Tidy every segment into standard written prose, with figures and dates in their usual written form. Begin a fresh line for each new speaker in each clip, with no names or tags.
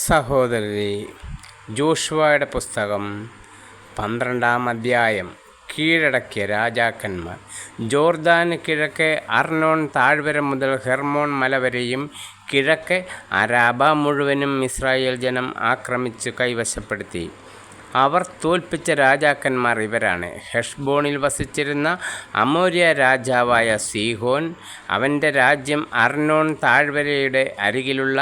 സഹോദരരെ, ജോഷുവയുടെ പുസ്തകം 12-ാം അധ്യായം. കീഴടക്കിയ രാജാക്കന്മാർ. ജോർദാന് കിഴക്ക് അർണോൻ താഴ്വര മുതൽ ഹെർമോൻ മല വരെയും കിഴക്ക് അരാബ മുഴുവനും ഇസ്രായേൽ ജനം ആക്രമിച്ചു കൈവശപ്പെടുത്തി. അവർ തോൽപ്പിച്ച രാജാക്കന്മാർ ഇവരാണ്: ഹെഷ്ബോണിൽ വസിച്ചിരുന്ന അമോര്യ രാജാവായ സീഹോൻ. അവൻ്റെ രാജ്യം അർണോൻ താഴ്വരയുടെ അരികിലുള്ള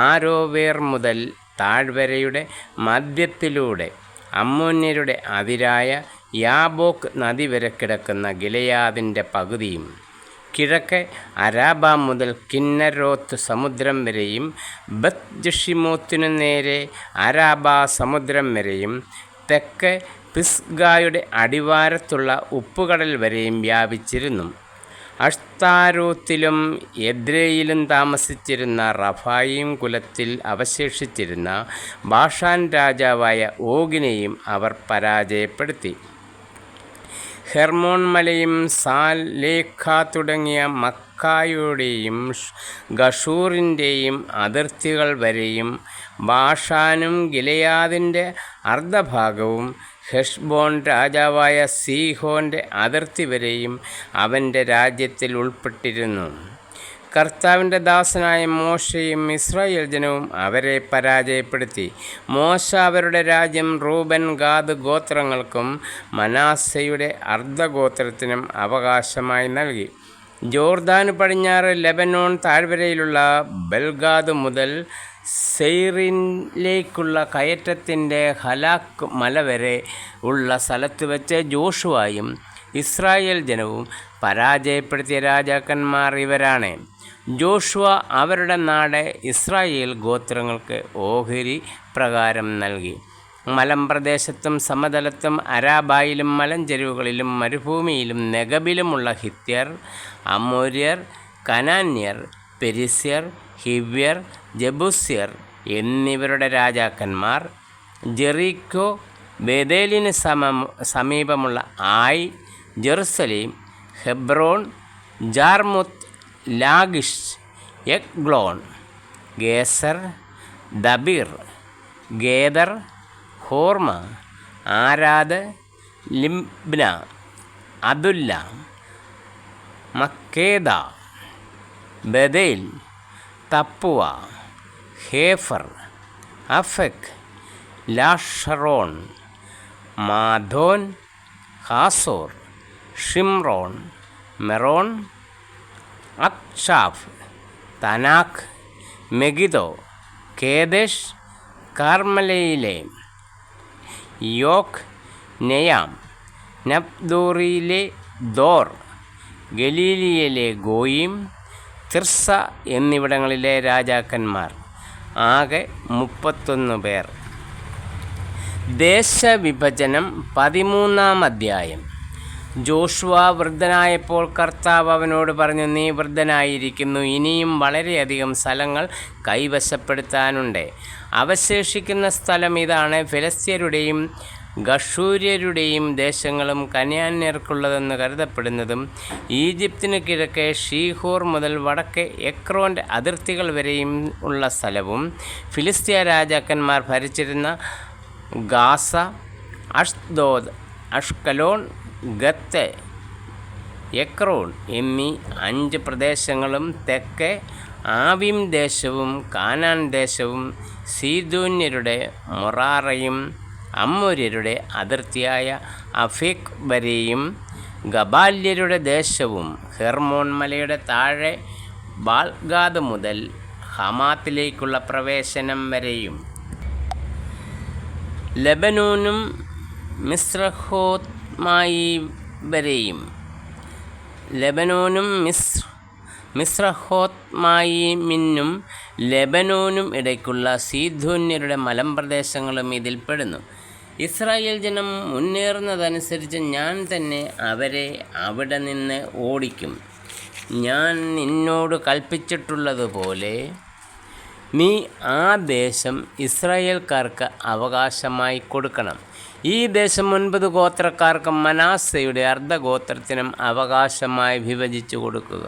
ആരോവേർ മുതൽ താഴ്വരയുടെ മധ്യത്തിലൂടെ അമ്മോന്യരുടെ അതിരായ യാബോക്ക് നദി വരെ കിടക്കുന്ന ഗിലെയാദിൻ്റെ പകുതിയും, കിഴക്ക് അരാബ മുതൽ കിന്നരോത്ത് സമുദ്രം വരെയും ബത്ത് ജഷിമോത്തിനു നേരെ അരാബ സമുദ്രം വരെയും, തെക്ക് പിസ്ഗായുടെ അടിവാരത്തുള്ള ഉപ്പുകടൽ വരെയും വ്യാപിച്ചിരുന്നു. അഷ്താരോത്തിലും എദ്രയിലും താമസിച്ചിരുന്ന റഫായീം കുലത്തിൽ അവശേഷിച്ചിരുന്ന ബാഷാൻ രാജാവായ ഓഗിനെയും അവർ പരാജയപ്പെടുത്തി. ഹെർമോൻ മലയും സാലേഖ തുടങ്ങിയ മക്കായുടെയും ഗഷൂറിൻ്റെയും അതിർത്തികൾ വരെയും, ബാഷാനും ഗിലെയാദിൻ്റെ അർദ്ധഭാഗവും ഹെഷ്ബോൺ രാജാവായ സീഹോൻ്റെ അതിർത്തി വരെയും അവൻ്റെ രാജ്യത്തിൽ ഉൾപ്പെട്ടിരുന്നു. കർത്താവിൻ്റെ ദാസനായ മോശയും ഇസ്രായേൽ ജനവും അവരെ പരാജയപ്പെടുത്തി. മോശ അവരുടെ രാജ്യം റൂബൻ, ഗാദ് ഗോത്രങ്ങൾക്കും മനാസയുടെ അർദ്ധഗോത്രത്തിനും അവകാശമായി നൽകി. ജോർദാന് പടിഞ്ഞാറ് ലെബനോൻ താഴ്വരയിലുള്ള ബൽഗാദ് മുതൽ സെയ്റിലേക്കുള്ള കയറ്റത്തിൻ്റെ ഹലാക്ക് മല വരെ ഉള്ള സ്ഥലത്ത് വെച്ച് ജോഷുവയും ഇസ്രായേൽ ജനവും പരാജയപ്പെടുത്തിയ രാജാക്കന്മാർ ഇവരാണ്. ജോഷുവ അവരുടെ നാട് ഇസ്രായേൽ ഗോത്രങ്ങൾക്ക് ഓഹരി പ്രകാരം നൽകി. മലമ്പ്രദേശത്തും സമതലത്തും അരാബായിലും മലഞ്ചെരുവുകളിലും മരുഭൂമിയിലും നെഗബിലുമുള്ള ഹിത്യർ, അമോര്യർ, കനാന്യർ, പെരിസ്യർ, ഹിവ്യർ, ജബൂസ്യർ എന്നിവരുടെ രാജാക്കന്മാർ, ജെറിക്കോ, ബേതേലിന് സമീപമുള്ള Ai, Jerusalem, Hebron, Jarmuth, Lachish, Eglon, Gezer, Debir, Geder, Hormah, Arad, Libnah, Adullam, Makkedah, Bethel, Tappuah, Hepher, Aphek, Lasharon, Madon, Hazor, Shimron, Meron, Achshaph, Taanach, Megiddo, Kedesh, കാർമലയിലെ യോക്ക്, നെയാം, നബ്ദോറിയിലെ Dor, ഗലീലിയയിലെ Goiim, Tirzah എന്നിവിടങ്ങളിലെ രാജാക്കന്മാർ. ആകെ 31 പേർ. ദേശവിഭജനം. 13-ാം അധ്യായം. Joshua വൃദ്ധനായപ്പോൾ കർത്താവ് അവനോട് പറഞ്ഞു: നീ വൃദ്ധനായിരിക്കുന്നു, ഇനിയും വളരെയധികം സ്ഥലങ്ങൾ കൈവശപ്പെടുത്താനുണ്ട്. അവശേഷിക്കുന്ന സ്ഥലം ഇതാണ്: ഫെലിസ്ത്യരുടെയും ഗഷൂര്യരുടെയും ദേശങ്ങളും കനാന്യർക്കുള്ളതെന്ന് കരുതപ്പെടുന്നതും, ഈജിപ്തിന് കിഴക്ക് ഷീഹോർ മുതൽ വടക്ക് എക്രോൻ്റെ അതിർത്തികൾ വരെയും ഉള്ള സ്ഥലവും, ഫിലിസ്ത്യ രാജാക്കന്മാർ ഭരിച്ചിരുന്ന ഗാസ, അഷ്ദോദ്, അഷ്കലോൺ, ഗത്ത്, എക്രോൺ എന്നീ 5 പ്രദേശങ്ങളും, തെക്ക് ആവിം ദേശവും കാനാൻ ദേശവും, സീദോന്യരുടെ മൊറാറയും അമ്മോര്യരുടെ അതിർത്തിയായ അഫേക് വരെയും, ഗബാല്യരുടെ ദേശവും, ഹെർമോൻ മലയുടെ താഴെ ബാൽഗാദ് മുതൽ ഹമാത്തിലേക്കുള്ള പ്രവേശനം വരെയും, ലെബനോനും മിസ്രഹോത്മായീം വരെയും, ലെബനോനും മിസ്രഹോത്മായീമിനും ലെബനോനും ഇടയ്ക്കുള്ള സീദോന്യരുടെ മലമ്പ്രദേശങ്ങളും ഇതിൽപ്പെടുന്നു. ഇസ്രായേൽ ജനം മുന്നേറുന്നതനുസരിച്ച് ഞാൻ തന്നെ അവരെ അവിടെ നിന്ന് ഓടിക്കും. ഞാൻ നിന്നോട് കൽപ്പിച്ചിട്ടുള്ളതുപോലെ നീ ആ ദേശം ഇസ്രായേൽക്കാർക്ക് അവകാശമായി കൊടുക്കണം. ഈ ദേശം 9 ഗോത്രക്കാർക്കും മനാസയുടെ അർദ്ധഗോത്രത്തിനും അവകാശമായി വിഭജിച്ചു കൊടുക്കുക.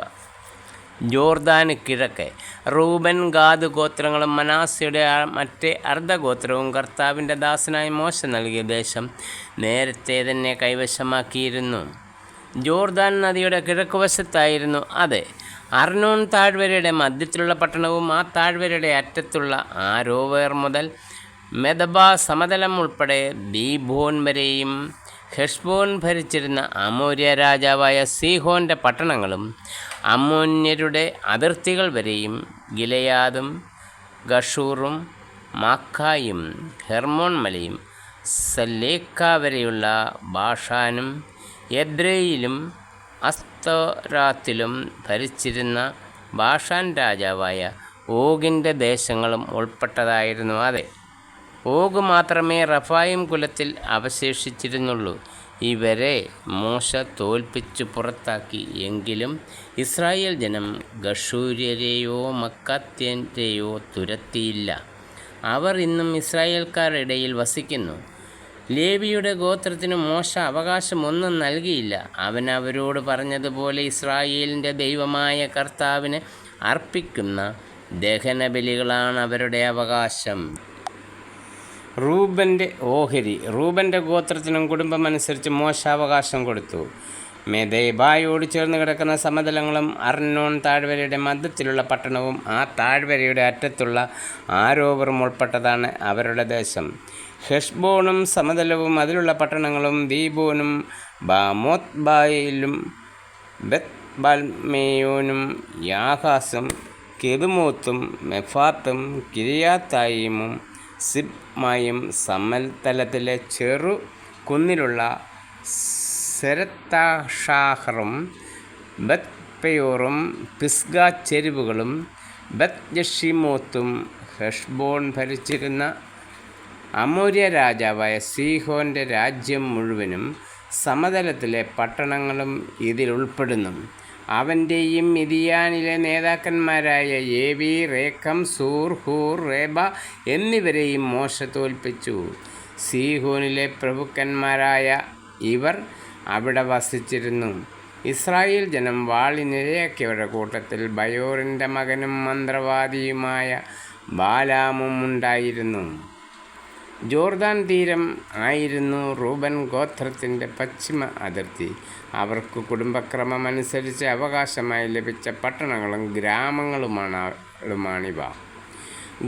ജോർദാന് കിഴക്ക് റൂബൻ, ഗാദ് ഗോത്രങ്ങളും മനാസയുടെ മറ്റേ അർദ്ധഗോത്രവും കർത്താവിൻ്റെ ദാസനായ മോശ നൽകിയ ദേശം നേരത്തെ തന്നെ കൈവശമാക്കിയിരുന്നു. ജോർദാൻ നദിയുടെ കിഴക്കുവശത്തായിരുന്നു അത്. അർണോൻ താഴ്വരയുടെ മധ്യത്തിലുള്ള പട്ടണവും ആ താഴ്വരയുടെ അറ്റത്തുള്ള ആരോവേർ മുതൽ മെദബ സമതലം ഉൾപ്പെടെ ദീബോൻ വരെയും ഹെഷ്ബോൻ ഭരിച്ചിരുന്ന അമോര്യ രാജാവായ സീഹോൻ്റെ പട്ടണങ്ങളും അമ്മോന്യരുടെ അതിർത്തികൾ വരെയും ഗിലെയാദും ഗഷൂറും മാക്കായും ഹെർമോൻ മലയും സല്ലേക്ക വരെയുള്ള ബാഷാനും എദ്രയിലും അസ്തോരാത്തിലും ഭരിച്ചിരുന്ന ബാഷാൻ രാജാവായ ഓഗിൻ്റെ ദേശങ്ങളും ഉൾപ്പെട്ടതായിരുന്നു അത്. ഓഗ് മാത്രമേ റഫായിം കുലത്തിൽ അവശേഷിച്ചിരുന്നുള്ളൂ. ഇവരെ മോശ തോൽപ്പിച്ചു പുറത്താക്കി. എങ്കിലും ഇസ്രായേൽ ജനം ഗഷൂര്യരെയോ മക്കാത്യരെയോ തുരത്തിയില്ല. അവർ ഇന്നും ഇസ്രായേൽക്കാരുടെ ഇടയിൽ വസിക്കുന്നു. ലേവിയുടെ ഗോത്രത്തിന് മോശ അവകാശമൊന്നും നൽകിയില്ല. അവൻ അവരോട് പറഞ്ഞതുപോലെ ഇസ്രായേലിൻ്റെ ദൈവമായ കർത്താവിന് അർപ്പിക്കുന്ന ദഹനബലികളാണ് അവരുടെ അവകാശം. റൂബൻ്റെ ഓഹരി. റൂബൻ്റെ ഗോത്രത്തിനും കുടുംബമനുസരിച്ച് മോശ അവകാശം കൊടുത്തു. മെദേബായോട് ചേർന്ന് കിടക്കുന്ന സമതലങ്ങളും അർണോൻ താഴ്വരയുടെ മധ്യത്തിലുള്ള പട്ടണവും ആ താഴ്വരയുടെ അറ്റത്തുള്ള ആരോവറും ഉൾപ്പെട്ടതാണ് അവരുടെ ദേശം. ഹെഷ്ബോണും സമതലവും അതിലുള്ള പട്ടണങ്ങളും ദീബോനും ബാമോത്ബായിലും ബത്ബാൽമേയോനും യാഹാസും കെബുമോത്തും മെഫാത്തും കിരിയാത്തായിമും സിബ്മായും സമതലത്തിലെ ചെറു കുന്നിലുള്ള സെരത്താഷാഹറും ബത്പയോറും പിസ്ഗ ചെരുവുകളും ബത്യഷിമോത്തും ഹെഷ്ബോൺ ഭരിച്ചിരുന്ന അമോര്യ രാജാവായ സീഹോൻ്റെ രാജ്യം മുഴുവനും സമതലത്തിലെ പട്ടണങ്ങളും ഇതിലുൾപ്പെടുന്നു. അവൻ്റെയും മിദിയാനിലെ നേതാക്കന്മാരായ ഏവി, റേക്കം, സൂർ, ഹൂർ, റേബ എന്നിവരെയും മോശ തോൽപ്പിച്ചു. സീഹോനിലെ പ്രഭുക്കന്മാരായ ഇവർ അവിടെ വസിച്ചിരുന്നു. ഇസ്രായേൽ ജനം വാളിനിരയാക്കിയവരുടെ കൂട്ടത്തിൽ ബയോറിൻ്റെ മകനും മന്ത്രവാദിയുമായ ബാലാമും ഉണ്ടായിരുന്നു. ജോർദാൻ തീരം ആയിരുന്നു റൂബൻ ഗോത്രത്തിൻ്റെ പശ്ചിമ അതിർത്തി. അവർക്ക് കുടുംബക്രമമനുസരിച്ച് അവകാശമായി ലഭിച്ച പട്ടണങ്ങളും ഗ്രാമങ്ങളുമാണിവ.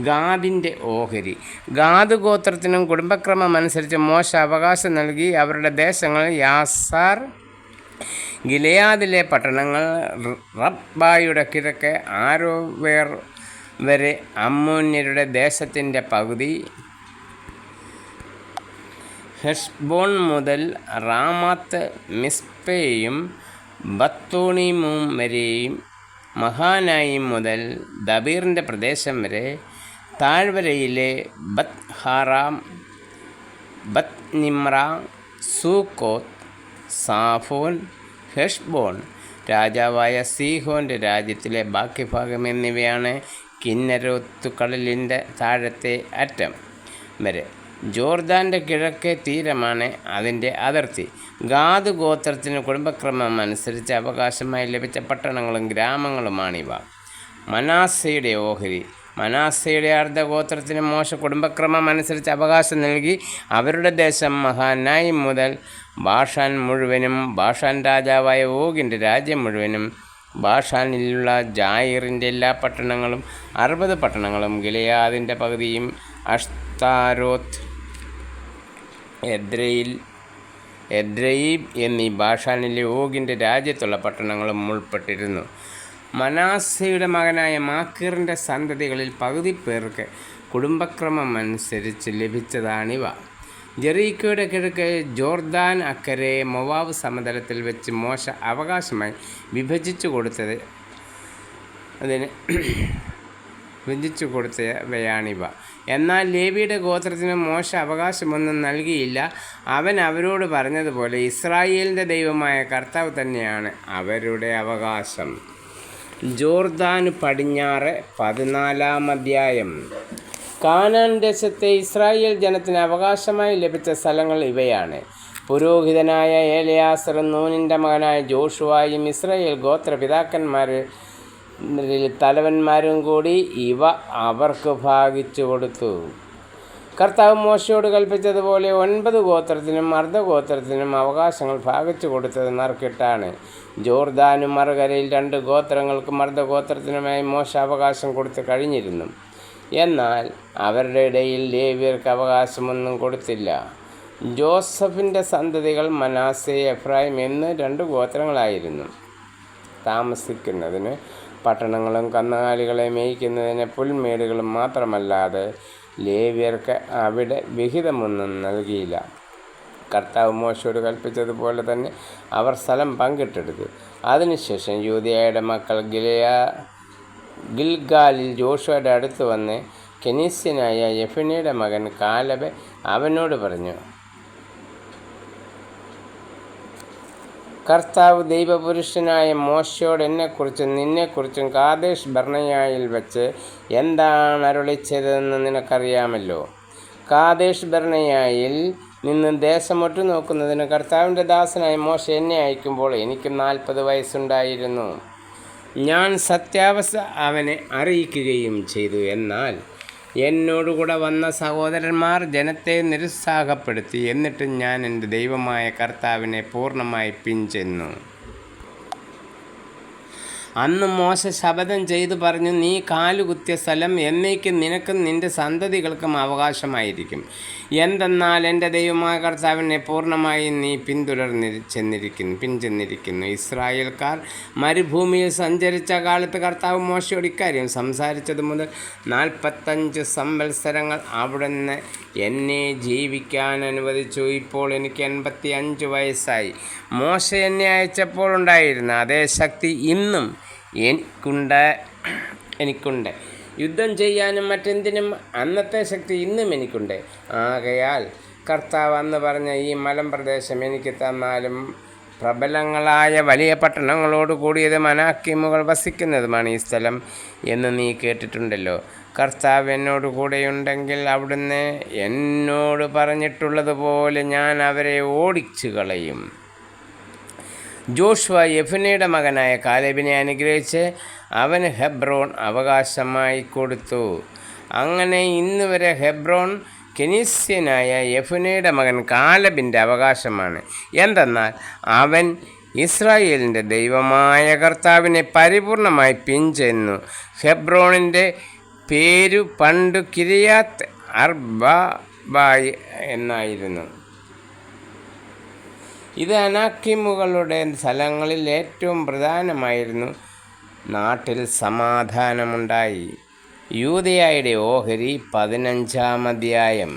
ഗാദിൻ്റെ ഓഹരി. ഗാദ് ഗോത്രത്തിനും കുടുംബക്രമമനുസരിച്ച് മോശ അവകാശം നൽകി. അവരുടെ ദേശങ്ങൾ യാസാർ, ഗിലെയാദിലെ പട്ടണങ്ങൾ, റബ്ബായുടെ കിഴക്ക് ആരോവേർ വരെ അമ്മോന്യരുടെ ദേശത്തിൻ്റെ പകുതി, ഹെഷ്ബോൺ മുതൽ റാമാത്ത് മിസ്പയും ബത്തോണീമും വരെയും മഹാനായിം മുതൽ ദബീറിൻ്റെ പ്രദേശം വരെ, താഴ്വരയിലെ ബത്ത് ഹാറാം, ബത്ത് നിമ്ര, സൂക്കോത്ത്, സാഫോൻ, ഹെഷ്ബോൺ രാജാവായ സീഹോൻ്റെ രാജ്യത്തിലെ ബാക്കി ഭാഗം എന്നിവയാണ് കിന്നരോത്തുകടലിൻ്റെ താഴത്തെ അറ്റം വരെ. ജോർദാൻ്റെ കിഴക്കേ തീരമാണ് അതിൻ്റെ അതിർത്തി. ഗാദ് ഗോത്രത്തിന് കുടുംബക്രമം അനുസരിച്ച് അവകാശമായി ലഭിച്ച പട്ടണങ്ങളും ഗ്രാമങ്ങളുമാണിവ. മനാസയുടെ ഓഹരി. മനാസയുടെ അർദ്ധഗോത്രത്തിന് മോശ കുടുംബക്രമം അനുസരിച്ച് അവകാശം നൽകി. അവരുടെ ദേശം മഹാനായിം മുതൽ ബാഷാൻ മുഴുവനും, ബാഷാൻ രാജാവായ ഓഗിൻ്റെ രാജ്യം മുഴുവനും, ബാഷാനിലുള്ള ജായിറിൻ്റെ എല്ലാ പട്ടണങ്ങളും 60 പട്ടണങ്ങളും, ഗിലെയാദിൻ്റെ പകുതിയും, അഷ്താരോത്ത്, എദ്രയീബ് എന്നീ ബാഷാനിലെ ഓഗിൻ്റെ രാജ്യത്തുള്ള പട്ടണങ്ങളും ഉൾപ്പെട്ടിരുന്നു. മനാസയുടെ മകനായ മാക്കീറിൻ്റെ സന്തതികളിൽ പകുതി പേർക്ക് കുടുംബക്രമം അനുസരിച്ച് ലഭിച്ചതാണിവ. ജെറീക്കോയുടെ കിഴക്ക് ജോർദാൻ അക്കരെ മൊവാബ് സമതലത്തിൽ വെച്ച് മോശ അവകാശമായി വിഭജിച്ചു കൊടുത്തവയാണിവ. എന്നാൽ ലേവിയുടെ ഗോത്രത്തിന് മോശ അവകാശമൊന്നും നൽകിയില്ല. അവൻ അവരോട് പറഞ്ഞതുപോലെ ഇസ്രായേലിൻ്റെ ദൈവമായ കർത്താവ് തന്നെയാണ് അവരുടെ അവകാശം. ജോർദാന് പടിഞ്ഞാറ്. 14-ാം അധ്യായം. കാനാൻ ദേശത്തെ ഇസ്രായേൽ ജനത്തിന് അവകാശമായി ലഭിച്ച സ്ഥലങ്ങൾ ഇവയാണ്. പുരോഹിതനായ ഏലയാസറും നൂനിൻ്റെ മകനായ ജോഷുവായും ഇസ്രായേൽ ഗോത്രപിതാക്കന്മാർ തലവന്മാരും കൂടി ഇവ അവർക്ക് ഭാഗിച്ചു കൊടുത്തു. കർത്താവ് മോശയോട് കൽപ്പിച്ചതുപോലെ 9 ഗോത്രത്തിനും അർദ്ധഗോത്രത്തിനും അവകാശങ്ങൾ ഭാഗിച്ചു കൊടുത്തത് നറുക്കിട്ടാണ്. ജോർദാനും മറുകരയിൽ 2 ഗോത്രങ്ങൾക്കും അർദ്ധഗോത്രത്തിനുമായി മോശ അവകാശം കൊടുത്തു കഴിഞ്ഞിരുന്നു. എന്നാൽ അവരുടെ ഇടയിൽ ലേവ്യർക്ക് അവകാശമൊന്നും കൊടുത്തില്ല. ജോസഫിൻ്റെ സന്തതികൾ മനാസെ, എഫ്രായിം എന്ന് 2 ഗോത്രങ്ങളായിരുന്നു. താമസിക്കുന്നതിന് പട്ടണങ്ങളും കന്നുകാലികളെ മേയ്ക്കുന്നതിന് പുൽമേടുകളും മാത്രമല്ലാതെ ലേവ്യർക്ക് അവിടെ വിഹിതമൊന്നും നൽകിയില്ല. കർത്താവ് മോശയോട് കൽപ്പിച്ചതുപോലെ തന്നെ അവർ സ്ഥലം പങ്കിട്ടെടുത്തു. അതിനുശേഷം യൂദയായുടെ മക്കൾ ഗിൽഗാലിൽ ജോഷുവയുടെ അടുത്ത് വന്ന് കെനീസ്യനായ യെഫുന്നെയുടെ മകൻ കാലെബ് അവനോട് പറഞ്ഞു, കർത്താവ് ദൈവപുരുഷനായ മോശയോട് എന്നെക്കുറിച്ചും നിന്നെക്കുറിച്ചും കാദേശ് ബർണയായിൽ വെച്ച് എന്താണ് അരുളിച്ചതെന്ന് നിനക്കറിയാമല്ലോ. കാദേശ് ബർണയായിൽ നിന്ന് ദേശമൊട്ടു നോക്കുന്നതിന് കർത്താവിൻ്റെ ദാസനായ മോശ എന്നെ അയക്കുമ്പോൾ എനിക്ക് 40 വയസ്സുണ്ടായിരുന്നു. ഞാൻ സത്യാവസ്ഥ അവനെ അറിയിക്കുകയും ചെയ്തു. എന്നാൽ എന്നോടുകൂടെ വന്ന സഹോദരന്മാർ ജനത്തെ നിരുത്സാഹപ്പെടുത്തി. എന്നിട്ടും ഞാൻ എൻ്റെ ദൈവമായ കർത്താവിനെ പൂർണ്ണമായി പിൻചെന്നു. അന്ന് മോശ ശപഥം ചെയ്തു പറഞ്ഞു, നീ കാലുകുത്തിയ സ്ഥലം എന്നേക്കും നിനക്കും നിൻ്റെ സന്തതികൾക്കും അവകാശമായിരിക്കും. എന്തെന്നാൽ എൻ്റെ ദൈവമായ കർത്താവിനെ പൂർണ്ണമായി നീ പിൻചെന്നിരിക്കുന്നു. ഇസ്രായേൽക്കാർ മരുഭൂമിയിൽ സഞ്ചരിച്ച കാലത്ത് കർത്താവ് മോശയോട് ഇക്കാര്യം സംസാരിച്ചത് മുതൽ 45 സംവത്സരങ്ങൾ അവിടുന്ന് എന്നെ ജീവിക്കാൻ അനുവദിച്ചു. ഇപ്പോൾ എനിക്ക് 85 വയസ്സായി. മോശ എന്നെ അയച്ചപ്പോൾ ഉണ്ടായിരുന്ന അതേ ശക്തി ഇന്നും എനിക്കുണ്ട്. യുദ്ധം ചെയ്യാനും മറ്റെന്തിനും അന്നത്തെ ശക്തി ഇന്നും എനിക്കുണ്ട്. ആകയാൽ കർത്താവ് അന്ന് പറഞ്ഞ ഈ മലമ്പ്രദേശം എനിക്ക് തന്നാലും പ്രബലങ്ങളായ വലിയ പട്ടണങ്ങളോട് കൂടിയത് അനാക്കീമുകൾ വസിക്കുന്നതുമാണ് ഈ സ്ഥലം എന്ന് നീ കേട്ടിട്ടുണ്ടല്ലോ. കർത്താവ് എന്നോട് കൂടെയുണ്ടെങ്കിൽ അവിടുന്ന് എന്നോട് പറഞ്ഞിട്ടുള്ളതുപോലെ ഞാൻ അവരെ ഓടിച്ചു കളയും. ജോഷുവ യെഫുന്നെയുടെ മകനായ കാലെബിനെ അനുഗ്രഹിച്ച് അവന് ഹെബ്രോൺ അവകാശമായി കൊടുത്തു. അങ്ങനെ ഇന്നുവരെ ഹെബ്രോൺ കെനീസ്യനായ യെഫുന്നെയുടെ മകൻ കാലെബിൻ്റെ അവകാശമാണ്. എന്തെന്നാൽ അവൻ ഇസ്രായേലിൻ്റെ ദൈവമായ കർത്താവിനെ പരിപൂർണമായി പിൻചെന്നു. ഹെബ്രോണിൻ്റെ പേരു പണ്ടു കിരിയാത്ത് അർബായ് എന്നായിരുന്നു. ഇത് അനാക്കീമുകളുടെ സ്ഥലങ്ങളിൽ ഏറ്റവും പ്രധാനമായിരുന്നു. നാട്ടിൽ സമാധാനമുണ്ടായി. യൂദയായുടെ ഓഹരി 15-ാം അധ്യായം.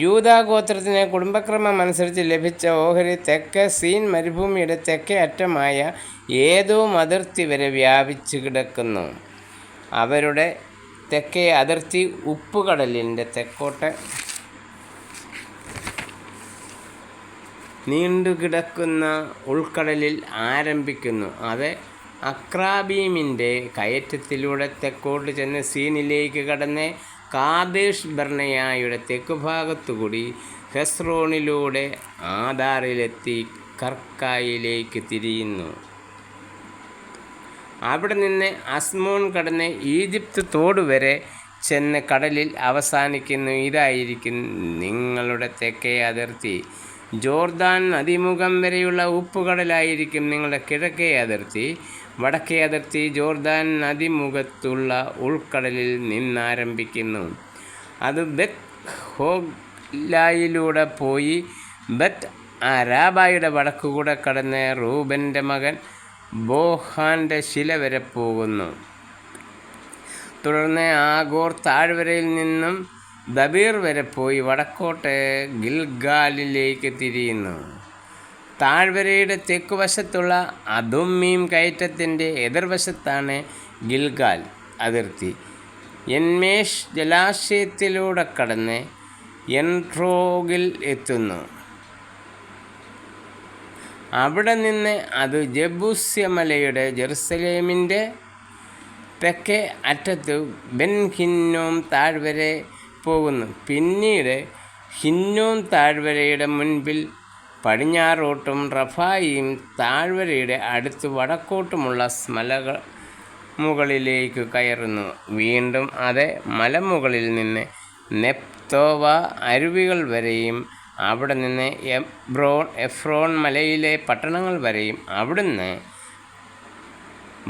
യൂദാഗോത്രത്തിന് കുടുംബക്രമം അനുസരിച്ച് ലഭിച്ച ഓഹരി തെക്ക് സീൻ മരുഭൂമിയുടെ തെക്കേ അറ്റമായ ഏദോം അതിർത്തി വരെ വ്യാപിച്ചു കിടക്കുന്നു. അവരുടെ തെക്കേ അതിർത്തി ഉപ്പുകടലിൻ്റെ തെക്കോട്ട് നീണ്ടുകിടക്കുന്ന ഉൾക്കടലിൽ ആരംഭിക്കുന്നു. അത് അക്രാബീമിൻ്റെ കയറ്റത്തിലൂടെ തെക്കോട്ട് ചെന്ന് സീനിലേക്ക് കടന്ന് കാദേശ് ബർണയായുടെ തെക്കുഭാഗത്തുകൂടി ഹെസ്രോണിലൂടെ ആദാറിലെത്തി കർക്കായിലേക്ക് തിരിയുന്നു. അവിടെ നിന്ന് അസ്മോൺ കടന്ന് ഈജിപ്ത് തോട് വരെ ചെന്ന് കടലിൽ അവസാനിക്കുന്നു. ഇതായിരിക്കും നിങ്ങളുടെ തെക്കേ അതിർത്തി. ജോർദാൻ നദിമുഖം വരെയുള്ള ഉപ്പുകടലായിരിക്കും നിങ്ങളുടെ കിഴക്കേ അതിർത്തി. വടക്കേ അതിർത്തി ജോർദാൻ നദിമുഖത്തുള്ള ഉൾക്കടലിൽ നിന്നാരംഭിക്കുന്നു. അത് ബെത്ത് ഹോഗ്ലായിലൂടെ പോയി ബെത്ത് അരാബായുടെ വടക്കുകൂടെ കടന്ന് റൂബൻ്റെ മകൻ ബോഹാൻ്റെ ശില വരെ പോകുന്നു. തുടർന്ന് ആഗോർ താഴ്വരയിൽ നിന്നും ദബീർ വരെ പോയി വടക്കോട്ട് ഗിൽഗാലിലേക്ക് തിരിയുന്നു. താഴ്വരയുടെ തെക്കുവശത്തുള്ള അദുമ്മീം കയറ്റത്തിൻ്റെ എതിർവശത്താണ് ഗിൽഗാൽ അതിർത്തി. എൻമേഷ് ജലാശയത്തിലൂടെ കടന്ന് എൻട്രോഗിൽ എത്തുന്നു. അവിടെ നിന്ന് അത് ജബൂസ്യമലയുടെ ജെറുസലേമിൻ്റെ തെക്കേ അറ്റത്ത് ബെൻ ഹിന്നോം താഴ്വര പോകുന്നു. പിന്നീട് ഹിന്നോം താഴ്വരയുടെ മുൻപിൽ പടിഞ്ഞാറോട്ടും റഫായിം താഴ്വരയുടെ അടുത്ത് വടക്കോട്ടുമുള്ള മുകളിലേക്ക് കയറുന്നു. വീണ്ടും അതേ മലമുകളിൽ നിന്ന് നെപ്തോവ അരുവികൾ വരെയും അവിടെ നിന്ന് എഫ്രോൺ മലയിലെ പട്ടണങ്ങൾ വരെയും അവിടുന്ന്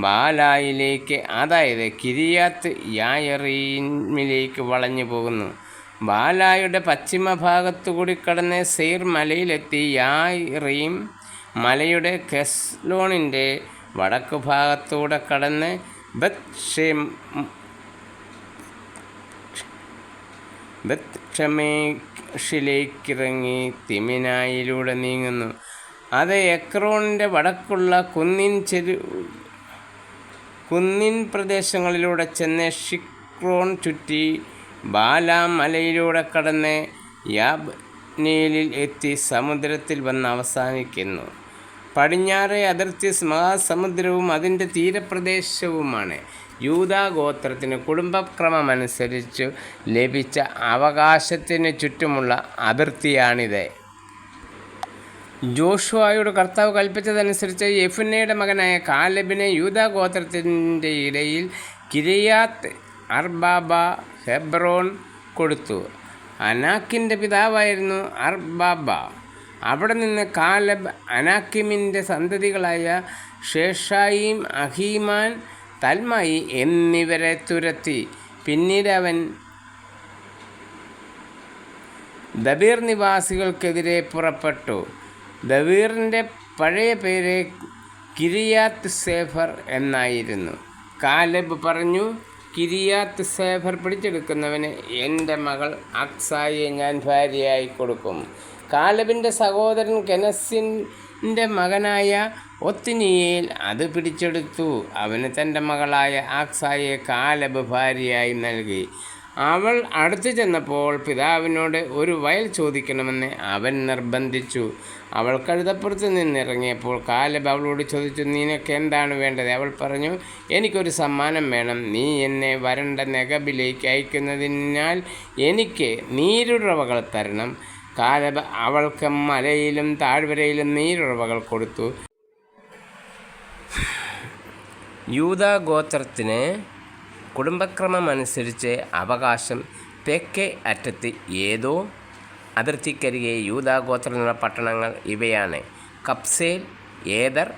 ബാലായിലേക്ക്, അതായത് കിരിയാത്ത് യായറീമിലേക്ക് വളഞ്ഞു പോകുന്നു. ബാലായുടെ പശ്ചിമഭാഗത്തുകൂടി കടന്ന് സെയ്ർ മലയിലെത്തി യായറീം മലയുടെ കെസ്ലോണിൻ്റെ വടക്കു ഭാഗത്തൂടെ കടന്ന് ബത്ഷമേഷിലേക്കിറങ്ങി തിമിനായിലൂടെ നീങ്ങുന്നു. അത് എക്രോണിൻ്റെ വടക്കുള്ള കുന്നിൻ പ്രദേശങ്ങളിലൂടെ ചെന്ന് ഷിക്രോൺ ചുറ്റി ബാലാം മലയിലൂടെ കടന്ന് യാബ്നേലിൽ എത്തി സമുദ്രത്തിൽ വന്ന് അവസാനിക്കുന്നു. പടിഞ്ഞാറേ അതിർത്തി മഹാസമുദ്രവും അതിൻ്റെ തീരപ്രദേശവുമാണ്. യൂദാ ഗോത്രത്തിന് കുടുംബക്രമമനുസരിച്ചു ലഭിച്ച അവകാശത്തിന് ചുറ്റുമുള്ള അതിർത്തിയാണിത്. ജോഷുവയോട് കർത്താവ് കൽപ്പിച്ചതനുസരിച്ച് യെഫുന്നയുടെ മകനായ കാലെബിനെ യൂദാ ഗോത്രത്തിൻ്റെ ഇടയിൽ കിരിയാത്ത് അർബാബ ഹെബ്രോൻ കൊടുത്തു. അനാക്കിൻ്റെ പിതാവായിരുന്നു അർബാബ. അവിടെ നിന്ന് കാലെബ് അനാക്കിമിൻ്റെ സന്തതികളായ ഷേഷായിം, അഹീമാൻ, തൽമായി എന്നിവരെ തുരത്തി. പിന്നീട് അവൻ ദബീർ നിവാസികൾക്കെതിരെ പുറപ്പെട്ടു. ദബീറിൻ്റെ പഴയ പേര് കിരിയാത്ത് സേഫർ എന്നായിരുന്നു. കാലെബ് പറഞ്ഞു, കിരിയാത്ത് സേഫർ പിടിച്ചെടുക്കുന്നവന് എൻ്റെ മകൾ അക്സായെ ഞാൻ ഭാര്യയായി കൊടുക്കും. കാലെബിൻ്റെ സഹോദരൻ കെനസിൻ്റെ മകനായ ഒത്നിയേൽ അത് പിടിച്ചെടുത്തു. അവന് തൻ്റെ മകളായ ആക്സായെ കാലെബ് ഭാര്യയായി നൽകി. അവൾ അടുത്തു ചെന്നപ്പോൾ പിതാവിനോട് ഒരു വയൽ ചോദിക്കണമെന്ന് അവൻ നിർബന്ധിച്ചു. അവൾ കഴുതപ്പുറത്ത് നിന്നിറങ്ങിയപ്പോൾ കാലെബ് അവളോട് ചോദിച്ചു, നിനക്ക് എന്താണ് വേണ്ടത്? അവൾ പറഞ്ഞു, എനിക്കൊരു സമ്മാനം വേണം. നീ എന്നെ വരണ്ട നെഗബിലേക്ക് അയക്കുന്നതിനാൽ എനിക്ക് നീരുറവകൾ തരണം. കാലെബ് അവൾക്ക് മലയിലും താഴ്വരയിലും നീരുറവകൾ കൊടുത്തു. യൂദാ ഗോത്രത്തിന് കുടുംബക്രമമനുസരിച്ച് അവകാശം തെക്കേ അറ്റത്ത് ഏതോ അതിർത്തിക്കരികെ യൂദാ ഗോത്രത്തിലുള്ള പട്ടണങ്ങൾ ഇവയാണ്: Kabzeel, Eder,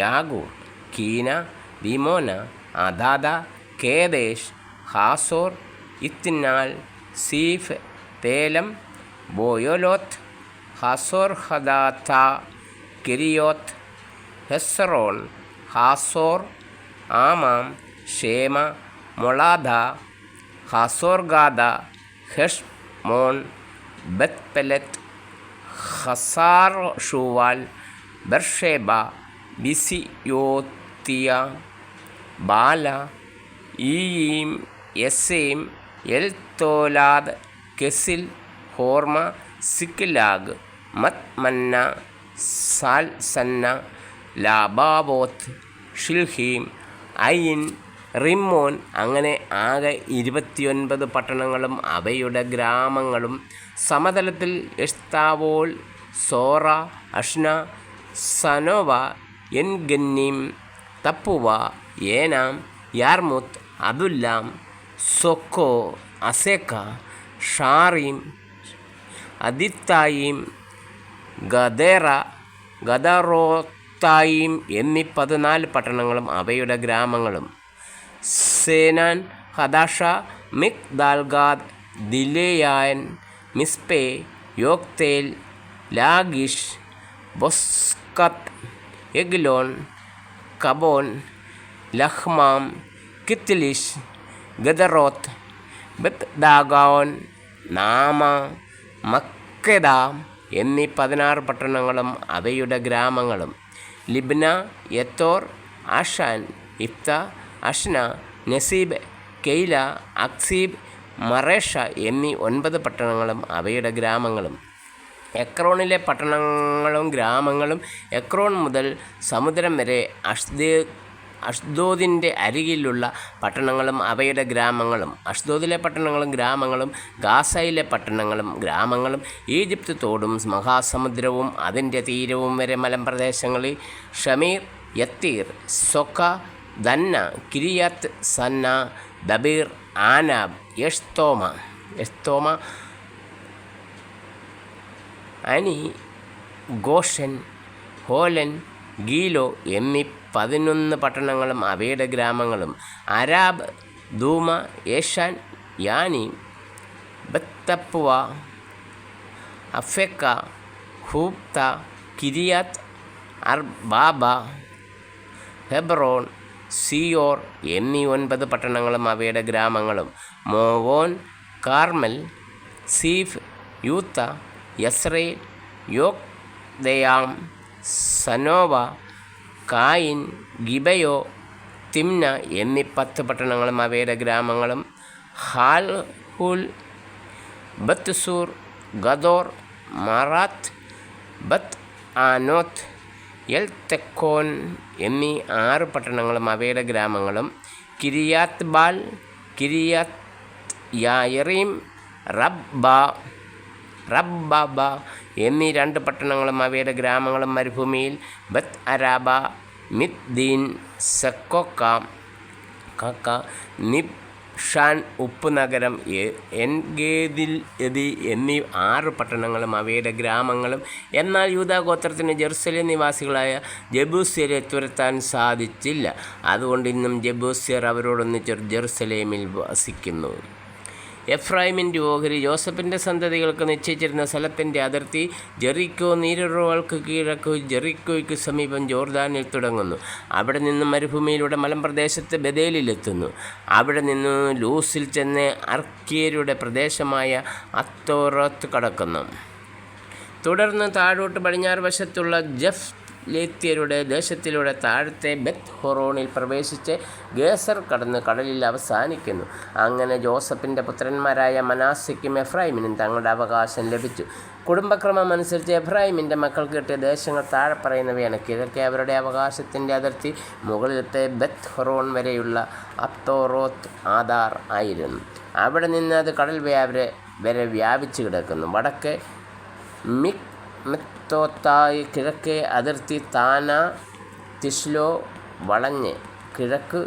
Jagur, Kinah, Dimonah, Adadah, Kedesh, Hazor, Ithnan, Ziph, Telem, Bealoth, Hazor Hadattah, Kerioth, Hezron, Hazor, Amam, Shema, Moladah, Hazargaddah, Heshmon, Bethpelet, Hazar Shual, Beersheba, Biziothiah, Baalah, Iim, Ezem, Eltolad, Chesil, Hormah, Ziklag, Madmannah, Sansannah, Lebaoth, Shilhim, Ain, Rimmon. അങ്ങനെ ആകെ 29 പട്ടണങ്ങളും അവയുടെ ഗ്രാമങ്ങളും. സമതലത്തിൽ എഷ്താവോൽ, സോറ, Ashna, സനോവ, എൻഗന്നീം, തപ്പുവ, ഏനാം, യാർമുത്ത്, അതുല്ലാം, സൊക്കോ, Azekah, ഷാറീം, അദിത്തായീം, ഗദേറ, ഗദറോത്തായീം എന്നീ 14 പട്ടണങ്ങളും അവയുടെ ഗ്രാമങ്ങളും. സേനാൻ, ഹദാഷ, മിഗ്ദാൽഗാദ്, ദിലേയാൻ, മിസ്പെ, യോക്തേൽ, ലാഗിഷ്, ബൊസ്കത്ത്, Eglon, കബോൻ, ലഹ്മാം, കിത്ലിഷ്, ഗദറോത്ത്, ബത്ദാഗോൻ, നാമ, മക്കെദ എന്നീ 16 പട്ടണങ്ങളും അവയുടെ ഗ്രാമങ്ങളും. ലിബ്ന, യത്തോർ, ആഷാൻ, ഇഫ്ത, അഷ്ന, നസീബ്, കെയ്ല, അക്സീബ്, മറേഷ എന്നീ 9 പട്ടണങ്ങളും അവയുടെ ഗ്രാമങ്ങളും. എക്രോണിലെ പട്ടണങ്ങളും ഗ്രാമങ്ങളും. എക്രോൺ മുതൽ സമുദ്രം വരെ അഷ്ദോദിൻ്റെ അരികിലുള്ള പട്ടണങ്ങളും അവയുടെ ഗ്രാമങ്ങളും. അഷ്ദോദിലെ പട്ടണങ്ങളും ഗ്രാമങ്ങളും, ഗാസയിലെ പട്ടണങ്ങളും ഗ്രാമങ്ങളും, ഈജിപ്ത് തോടും മഹാസമുദ്രവും അതിൻ്റെ തീരവും വരെ മലമ്പ്രദേശങ്ങളിൽ ഷമീർ, യത്തീർ, സൊക്ക, ദന്ന, കിരിയാത്ത് സന്ന, ദബീർ, ആനാബ്, എഷ്തോമ, അനി, ഗോഷൻ, ഹോലൻ, ഗീലോ എന്നീ 11 പട്ടണങ്ങളും അവയുടെ ഗ്രാമങ്ങളും. അരാബ്, ദൂമ, ഏഷാൻ, യാനി, ബത്തപ്പുവ, അഫെക്ക, ഹൂപ്ത, കിരിയാത്ത് അർബാബ, ഹെബ്രോൺ, സിയോർ എന്നീ 9 പട്ടണങ്ങളും അവയുടെ ഗ്രാമങ്ങളും. മോവോൻ, കാർമൽ, സീഫ്, യൂത്ത, യസ്രേൽ, യോക്ദയാം, സനോവ, കായിൻ, ഗിബയോ, തിംന എന്നീ 10 പട്ടണങ്ങളും അവയുടെ ഗ്രാമങ്ങളും. ഹാൽഹുൽ, ബത്ത്സൂർ, ഗദോർ, മറാത്ത്, ബത്ത് ആനോത്ത്, എൽതെക്കോൻ എന്നീ 6 പട്ടണങ്ങളും അവയുടെ ഗ്രാമങ്ങളും. കിരിയാത്ത് ബാൽ, കിരിയാത്ത് യായറീം, റബ്ബാബ എന്നീ 2 പട്ടണങ്ങളും അവയുടെ ഗ്രാമങ്ങളും. മരുഭൂമിയിൽ ബത്ത് അരാബ, മിദ്ദീൻ, സെക്കോക്ക, നിബ്ഷാൻ ഉപ്പുനഗരം, എൻഗേദിൽ എന്നീ 6 പട്ടണങ്ങളും അവയുടെ ഗ്രാമങ്ങളും. എന്നാൽ യൂദാഗോത്രത്തിന് ജെറുസലേം നിവാസികളായ ജബൂസ്യരെ തുരത്താൻ സാധിച്ചില്ല. അതുകൊണ്ട് ഇന്നും ജബൂസ്യർ അവരോടൊന്നിച്ച് ജെറുസലേമിൽ വസിക്കുന്നു. എഫ്രൈമിൻ്റെ ഓഹരി ജോസഫിൻ്റെ സന്തതികൾക്ക് നിശ്ചയിച്ചിരുന്ന സ്ഥലത്തിൻ്റെ അതിർത്തി ജെറിക്കോ നീരുറവകൾക്ക് കിഴക്ക് ജെറിക്കോയ്ക്ക് സമീപം ജോർദാനിൽ തുടങ്ങുന്നു. അവിടെ നിന്ന് മരുഭൂമിയിലൂടെ മലമ്പ്രദേശത്ത് ബഥേലിലെത്തുന്നു. അവിടെ നിന്ന് ലൂസിൽ ചെന്ന് അർക്കിയരുടെ പ്രദേശമായ അത്തോറത്ത് കടക്കുന്നു. തുടർന്ന് താഴോട്ട് പടിഞ്ഞാറ് വശത്തുള്ള ജഫ്ലേത്യരുടെ ദേശത്തിലൂടെ താഴത്തെ ബെത്ത് ഹൊറോണിൽ പ്രവേശിച്ച് ഗേസർ കടന്ന് കടലിൽ അവസാനിക്കുന്നു. അങ്ങനെ ജോസഫിൻ്റെ പുത്രന്മാരായ മനാസയ്ക്കും എഫ്രൈമിനും തങ്ങളുടെ അവകാശം ലഭിച്ചു. കുടുംബക്രമം അനുസരിച്ച് എഫ്രൈമിൻ്റെ മക്കൾക്ക് കിട്ടിയ ദേശങ്ങൾ താഴെ പറയുന്നവയാണ്. കിഴക്കെ അവരുടെ അവകാശത്തിൻ്റെ അതിർത്തി മുകളിലത്തെ ബെത്ത് ഹൊറോൺ വരെയുള്ള അത്തോറോത്ത് ആദാർ ആയിരുന്നു. അവിടെ നിന്ന് അത് കടൽ വരെ വ്യാപിച്ചു കിടക്കുന്നു. വടക്ക് മിക്മെത്തോത്തായി, കിഴക്കേ അതിർത്തി താന തിഷ്ലോ വളഞ്ഞ് കിഴക്ക്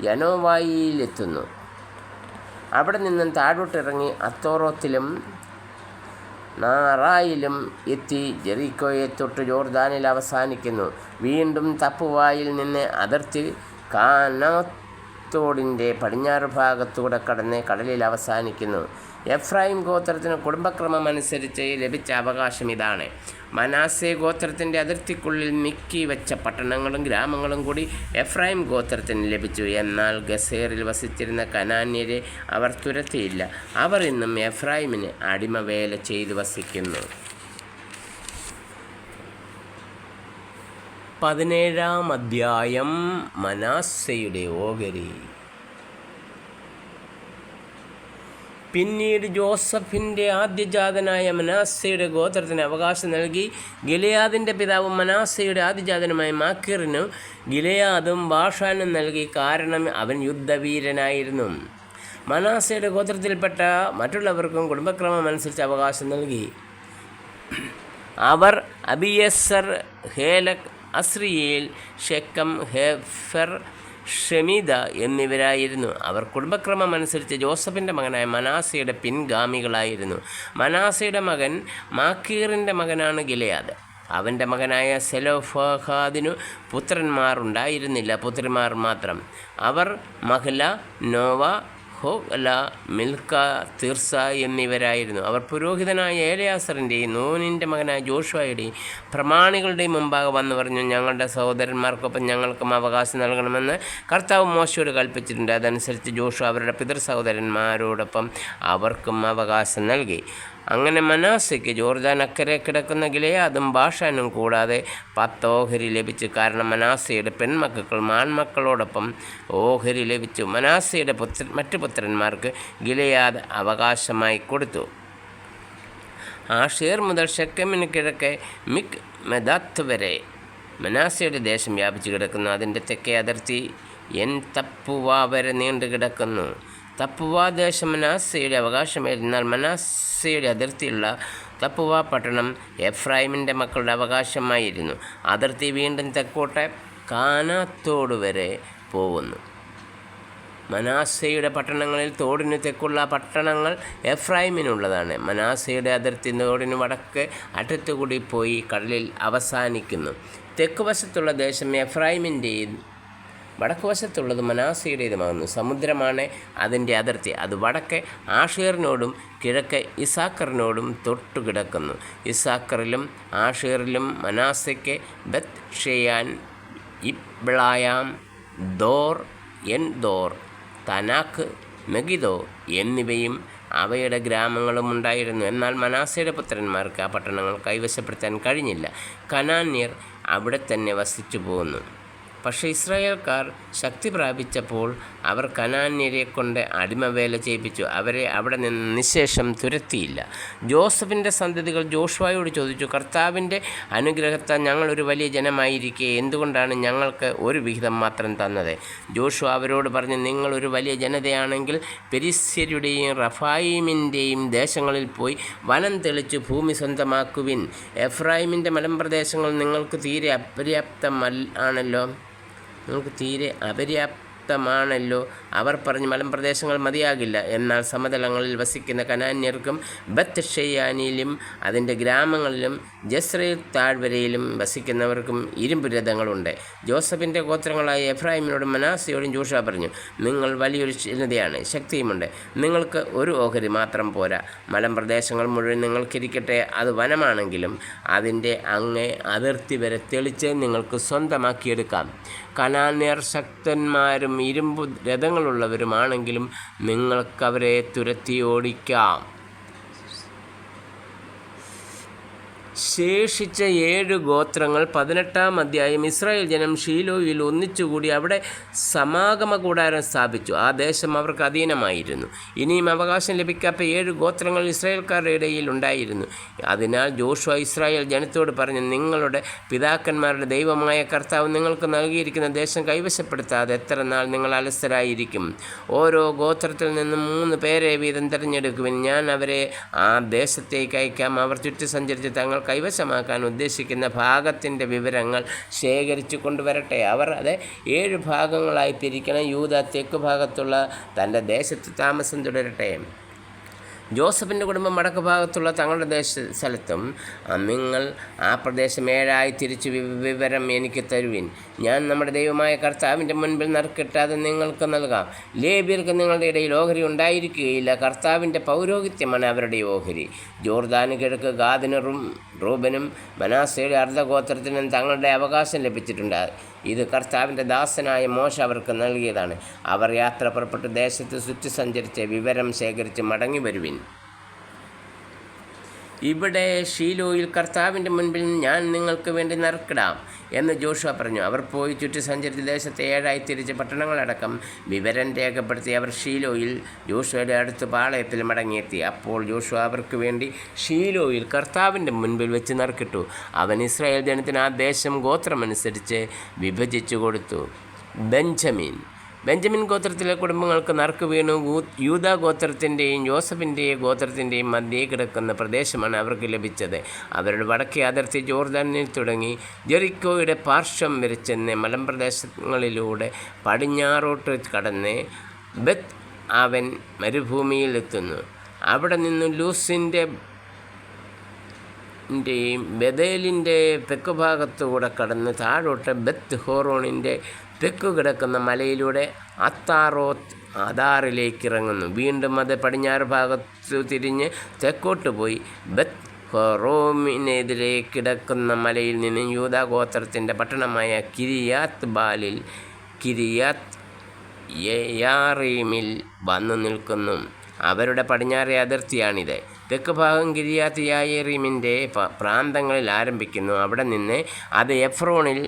യനോവായിലെത്തുന്നു. അവിടെ നിന്നും താഴോട്ടിറങ്ങി അത്തോറോത്തിലും നാറായിലും എത്തി ജെറിക്കോയെ തൊട്ട് ജോർദാനിൽ അവസാനിക്കുന്നു. വീണ്ടും തപ്പുവായിൽ നിന്ന് അതിർത്തി കാനാത്തോടിൻ്റെ പടിഞ്ഞാറ് ഭാഗത്തൂടെ കടന്ന് കടലിൽ അവസാനിക്കുന്നു. എഫ്രൈം ഗോത്രത്തിന് കുടുംബക്രമം അനുസരിച്ച് ലഭിച്ച അവകാശം ഇതാണ്. മനാസെ ഗോത്രത്തിൻ്റെ അതിർത്തിക്കുള്ളിൽ മിക്കി വെച്ച പട്ടണങ്ങളും ഗ്രാമങ്ങളും കൂടി എഫ്രൈം ഗോത്രത്തിന് ലഭിച്ചു. എന്നാൽ ഗസേറിൽ വസിച്ചിരുന്ന കനാന്യരെ അവർ തുരത്തിയില്ല. അവർ ഇന്നും എഫ്രൈമിന് അടിമവേല ചെയ്തു വസിക്കുന്നു. 17-ാം അധ്യായം. മനാസയുടെ ഓഹരി. പിന്നീട് ജോസഫിൻ്റെ ആദ്യജാതനായ മനാസയുടെ ഗോത്രത്തിന് അവകാശം നൽകി. ഗിലെയാദിൻ്റെ പിതാവ് മനാസയുടെ ആദ്യജാതനുമായ മാക്കീറിനും ഗിലെയാദും ബാഷാനും നൽകി. കാരണം അവൻ യുദ്ധവീരനായിരുന്നു. മനാസയുടെ ഗോത്രത്തിൽപ്പെട്ട മറ്റുള്ളവർക്കും കുടുംബക്രമം അനുസരിച്ച് അവകാശം നൽകി. അവർ അബിയസർ, ഹേലക്, അസ്രിയേൽ, ഷെക്കം, ഹേഫർ, ഷെമീദ എന്നിവരായിരുന്നു. അവർ കുടുംബക്രമം അനുസരിച്ച് ജോസഫിൻ്റെ മകനായ മനാസയുടെ പിൻഗാമികളായിരുന്നു. മനാസയുടെ മകൻ മാക്കീറിൻ്റെ മകനാണ് ഗിലെയാദ്. അവൻ്റെ മകനായ സെലോഫഹാദിനു പുത്രന്മാർ ഉണ്ടായിരുന്നില്ല, പുത്രിമാർ മാത്രം. അവർ മഹ്ല, നോവ, ഹോല, മിൽക്ക, തിർസ എന്നിവരായിരുന്നു. അവർ പുരോഹിതനായ ഏലയാസറിൻ്റെയും നൂനിൻ്റെ മകനായ ജോഷുവയുടെയും പ്രമാണികളുടെയും മുമ്പാകെ വന്നു പറഞ്ഞു, ഞങ്ങളുടെ സഹോദരന്മാർക്കൊപ്പം ഞങ്ങൾക്കും അവകാശം നൽകണമെന്ന് കർത്താവ് മോശയോട് കൽപ്പിച്ചിട്ടുണ്ട്. അതനുസരിച്ച് ജോഷു അവരുടെ പിതൃ സഹോദരന്മാരോടൊപ്പം അവർക്കും അവകാശം നൽകി. അങ്ങനെ മനാസയ്ക്ക് ജോർദാൻ അക്കരെ കിടക്കുന്ന ഗിലെയാദും ബാഷാനും കൂടാതെ 10 ഓഹരി ലഭിച്ചു. കാരണം മനാസയുടെ പെൺമക്കൾ ആൺമക്കളോടൊപ്പം ഓഹരി ലഭിച്ചു. മനാസയുടെ മറ്റു പുത്രന്മാർക്ക് ഗിലെയാദ് അവകാശമായി കൊടുത്തു. ആഷേർ മുതൽ ഷെക്കെമിന് കിഴക്കെ മിക് മെദാത്ത് വരെ മനാസയുടെ ദേശം വ്യാപിച്ചു കിടക്കുന്നു. അതിൻ്റെ തെക്കേ അതിർത്തി തപ്പുവ വരെ നീണ്ടു കിടക്കുന്നു. തപ്പുവ ദേശം മനാസയുടെ അവകാശമായിരുന്നാൽ മനാസയുടെ അതിർത്തിയുള്ള തപ്പുവ പട്ടണം എഫ്രൈമിൻ്റെ മക്കളുടെ അവകാശമായിരുന്നു. അതിർത്തി വീണ്ടും തെക്കോട്ടെ കാനാത്തോട് വരെ പോകുന്നു. മനാസയുടെ പട്ടണങ്ങളിൽ തോടിന് തെക്കുള്ള പട്ടണങ്ങൾ എഫ്രൈമിനുള്ളതാണ്. മനാസയുടെ അതിർത്തി തോടിന് വടക്ക് അറ്റത്തുകൂടി പോയി കടലിൽ അവസാനിക്കുന്നു. തെക്ക് വശത്തുള്ള ദേശം എഫ്രൈമിൻ്റെയും വടക്ക് വശത്തുള്ളത് മനാസയുടേതുമാകുന്നു. സമുദ്രമാണ് അതിൻ്റെ അതിർത്തി. അത് വടക്ക് ആഷേറിനോടും കിഴക്ക് ഇസാക്കറിനോടും തൊട്ടുകിടക്കുന്നു. ഇസാക്കറിലും ആഷേറിലും മനാസയ്ക്ക് ബത്ത് ഷെയാൻ, ഇബ്ളായാം, ദോർ, എൻദോർ, തനാക്ക്, മെഗിദോ എന്നിവയും അവയുടെ ഗ്രാമങ്ങളും ഉണ്ടായിരുന്നു. എന്നാൽ മനാസയുടെ പുത്രന്മാർക്ക് ആ പട്ടണങ്ങൾ കൈവശപ്പെടുത്താൻ കഴിഞ്ഞില്ല. കനാന്യർ അവിടെ തന്നെ വസിച്ചു പോകുന്നു. പക്ഷേ ഇസ്രായേൽക്കാർ ശക്തി പ്രാപിച്ചപ്പോൾ അവർ കനാന്യരെ കൊണ്ട് അടിമവേല ചെയ്യിപ്പിച്ചു. അവരെ അവിടെ നിന്ന് നിശേഷം തുരത്തിയില്ല. ജോസഫിൻ്റെ സന്തതികൾ ജോഷുവയോട് ചോദിച്ചു, കർത്താവിൻ്റെ അനുഗ്രഹത്താൽ ഞങ്ങളൊരു വലിയ ജനമായിരിക്കെ എന്തുകൊണ്ടാണ് ഞങ്ങൾക്ക് ഒരു വിഹിതം മാത്രം തന്നത്? ജോഷുവ അവരോട് പറഞ്ഞു, നിങ്ങളൊരു വലിയ ജനതയാണെങ്കിൽ പെരിസ്യരുടെയും റഫായിമിൻ്റെയും ദേശങ്ങളിൽ പോയി വനം തെളിച്ച് ഭൂമി സ്വന്തമാക്കുവിൻ. എഫ്രൈമിൻ്റെ മലമ്പ്രദേശങ്ങൾ നിങ്ങൾക്ക് തീരെ അപര്യാപ്തമാണല്ലോ. അവർ പറഞ്ഞു, മലമ്പ്രദേശങ്ങൾ മതിയാകില്ല. എന്നാൽ സമതലങ്ങളിൽ വസിക്കുന്ന കനാന്യർക്കും ബത്ത് ഷെയാനിലും അതിൻ്റെ ഗ്രാമങ്ങളിലും ജസ്രയേൽ താഴ്വരയിലും വസിക്കുന്നവർക്കും ഇരുമ്പ് രഥങ്ങളുണ്ട്. ജോസഫിൻ്റെ ഗോത്രങ്ങളായ എഫ്രൈമിനോടും മനാസയോടും ജോഷുവ പറഞ്ഞു, നിങ്ങൾ വലിയൊരു ജനതയാണ്, ശക്തിയുമുണ്ട്. നിങ്ങൾക്ക് ഒരു ഓഹരി മാത്രം പോരാ. മലമ്പ്രദേശങ്ങൾ മുഴുവൻ നിങ്ങൾക്കിരിക്കട്ടെ. അത് വനമാണെങ്കിലും അതിൻ്റെ അങ്ങേ അതിർത്തി വരെ തെളിച്ച് നിങ്ങൾക്ക് സ്വന്തമാക്കിയെടുക്കാം. കനാന്യർ ശക്തന്മാരും ഇരുമ്പ് രഥങ്ങളുള്ളവരുമാണെങ്കിലും നിങ്ങൾക്കവരെ തുരത്തി ഓടിക്കാം. ശേഷിച്ച 7 ഗോത്രങ്ങൾ 18-ാം അധ്യായം. ഇസ്രായേൽ ജനം ഷീലോയിൽ ഒന്നിച്ചുകൂടി അവിടെ സമാഗമ കൂടാരം സ്ഥാപിച്ചു. ആ ദേശം അവർക്ക് അധീനമായിരുന്നു. ഇനിയും അവകാശം ലഭിക്കാത്ത 7 ഗോത്രങ്ങൾ ഇസ്രായേൽക്കാരുടെ ഇടയിൽ ഉണ്ടായിരുന്നു. അതിനാൽ ജോഷുവ ഇസ്രായേൽ ജനത്തോട് പറഞ്ഞു, നിങ്ങളുടെ പിതാക്കന്മാരുടെ ദൈവമായ കർത്താവ് നിങ്ങൾക്ക് നൽകിയിരിക്കുന്ന ദേശം കൈവശപ്പെടുത്താതെ എത്ര നാൾ നിങ്ങൾ അലസരായിരിക്കും? ഓരോ ഗോത്രത്തിൽ നിന്നും 3 പേരെ വീതം തിരഞ്ഞെടുക്കുവിൻ. ഞാൻ അവരെ ആ ദേശത്തേക്ക് അയക്കാം. അവർ ചുറ്റി സഞ്ചരിച്ച് തങ്ങൾ കൈവശമാക്കാൻ ഉദ്ദേശിക്കുന്ന ഭാഗത്തിൻ്റെ വിവരങ്ങൾ ശേഖരിച്ചു കൊണ്ടുവരട്ടെ. അവർ അത് 7 ഭാഗങ്ങളായി പിരിക്കണം. യൂദാ തെക്ക് ഭാഗത്തുള്ള തൻ്റെ ദേശത്ത് താമസം തുടരട്ടെ. ജോസഫിൻ്റെ കുടുംബം വടക്ക് ഭാഗത്തുള്ള തങ്ങളുടെ സ്ഥലത്തും നിങ്ങൾ ആ പ്രദേശം 7ആയി തിരിച്ച് വിവരം എനിക്ക് തരുവിൻ. ഞാൻ നമ്മുടെ ദൈവമായ കർത്താവിൻ്റെ മുൻപിൽ നറുക്കിട്ടാതെ നിങ്ങൾക്ക് നൽകാം. ലേവ്യർക്ക് നിങ്ങളുടെ ഇടയിൽ ഓഹരി ഉണ്ടായിരിക്കുകയില്ല. കർത്താവിൻ്റെ പൗരോഹിത്യമാണ് അവരുടെ ഓഹരി. ജോർദാന് കിഴക്ക് ഗാദിനും റൂബനും മനാസയുടെ അർദ്ധഗോത്രത്തിനും തങ്ങളുടെ അവകാശം ലഭിച്ചിട്ടുണ്ട്. ഇത് കർത്താവിൻ്റെ ദാസനായ മോശ അവർക്ക് നൽകിയതാണ്. അവർ യാത്ര പുറപ്പെട്ട് ദേശത്ത് ചുറ്റി സഞ്ചരിച്ച് വിവരം ശേഖരിച്ച് മടങ്ങി വരുവിൻ. ഇവിടെ ഷീലോയിൽ കർത്താവിൻ്റെ മുൻപിൽ ഞാൻ നിങ്ങൾക്ക് വേണ്ടി നറുക്കിടാം എന്ന് ജോഷുവ പറഞ്ഞു. അവർ പോയി ചുറ്റി സഞ്ചരിച്ച് ദേശത്തെ 7ആയി തിരിച്ച് പട്ടണങ്ങളടക്കം വിവരം രേഖപ്പെടുത്തി. അവർ ഷീലോയിൽ ജോഷുവയുടെ അടുത്ത് പാളയത്തിൽ മടങ്ങിയെത്തി. അപ്പോൾ ജോഷുവ അവർക്ക് വേണ്ടി ഷീലോയിൽ കർത്താവിൻ്റെ മുൻപിൽ വെച്ച് നറുക്കിട്ടു. അവൻ ഇസ്രായേൽ ജനത്തിന് ആ ദേശം ഗോത്രമനുസരിച്ച് വിഭജിച്ചു കൊടുത്തു. ബെഞ്ചമിൻ ഗോത്രത്തിലെ കുടുംബങ്ങൾക്ക് നറുക്ക് വീണു. യൂദാ ഗോത്രത്തിൻ്റെയും ജോസഫിൻ്റെയും ഗോത്രത്തിൻ്റെയും മധ്യേ കിടക്കുന്ന പ്രദേശമാണ് അവർക്ക് ലഭിച്ചത്. അവരുടെ വടക്കേ അതിർത്തി ജോർദാനിൽ തുടങ്ങി ജെറിക്കോയുടെ പാർശ്വം വരെ ചെന്ന് മലമ്പ്രദേശങ്ങളിലൂടെ പടിഞ്ഞാറോട്ട് കടന്ന് ബത്ത് ആവൻ മരുഭൂമിയിലെത്തുന്നു. അവിടെ നിന്ന് ലൂസിൻ്റെയും ബദേലിൻ്റെ തെക്ക് ഭാഗത്തുകൂടെ കടന്ന് താഴോട്ട് ബത്ത് ഹോറോണിൻ്റെ തെക്കു കിടക്കുന്ന മലയിലൂടെ അത്താറോത്ത് അദാറിലേക്ക് ഇറങ്ങുന്നു. വീണ്ടും അത് പടിഞ്ഞാറ് ഭാഗത്തു തിരിഞ്ഞ് തെക്കോട്ട് പോയി ബത്ത് ഹോറോമിനെതിരെ കിടക്കുന്ന മലയിൽ നിന്ന് യൂദാ ഗോത്രത്തിൻ്റെ പട്ടണമായ കിരിയാത്ത് യെയാറീമിൽ വന്നു നിൽക്കുന്നു. അവരുടെ പടിഞ്ഞാറേ അതിർത്തിയാണിത്. തെക്ക് ഭാഗം കിരിയാത്ത് യായീമിൻ്റെ പ്രാന്തങ്ങളിൽ ആരംഭിക്കുന്നു. അവിടെ നിന്ന് അത് എഫ്രോണിൽ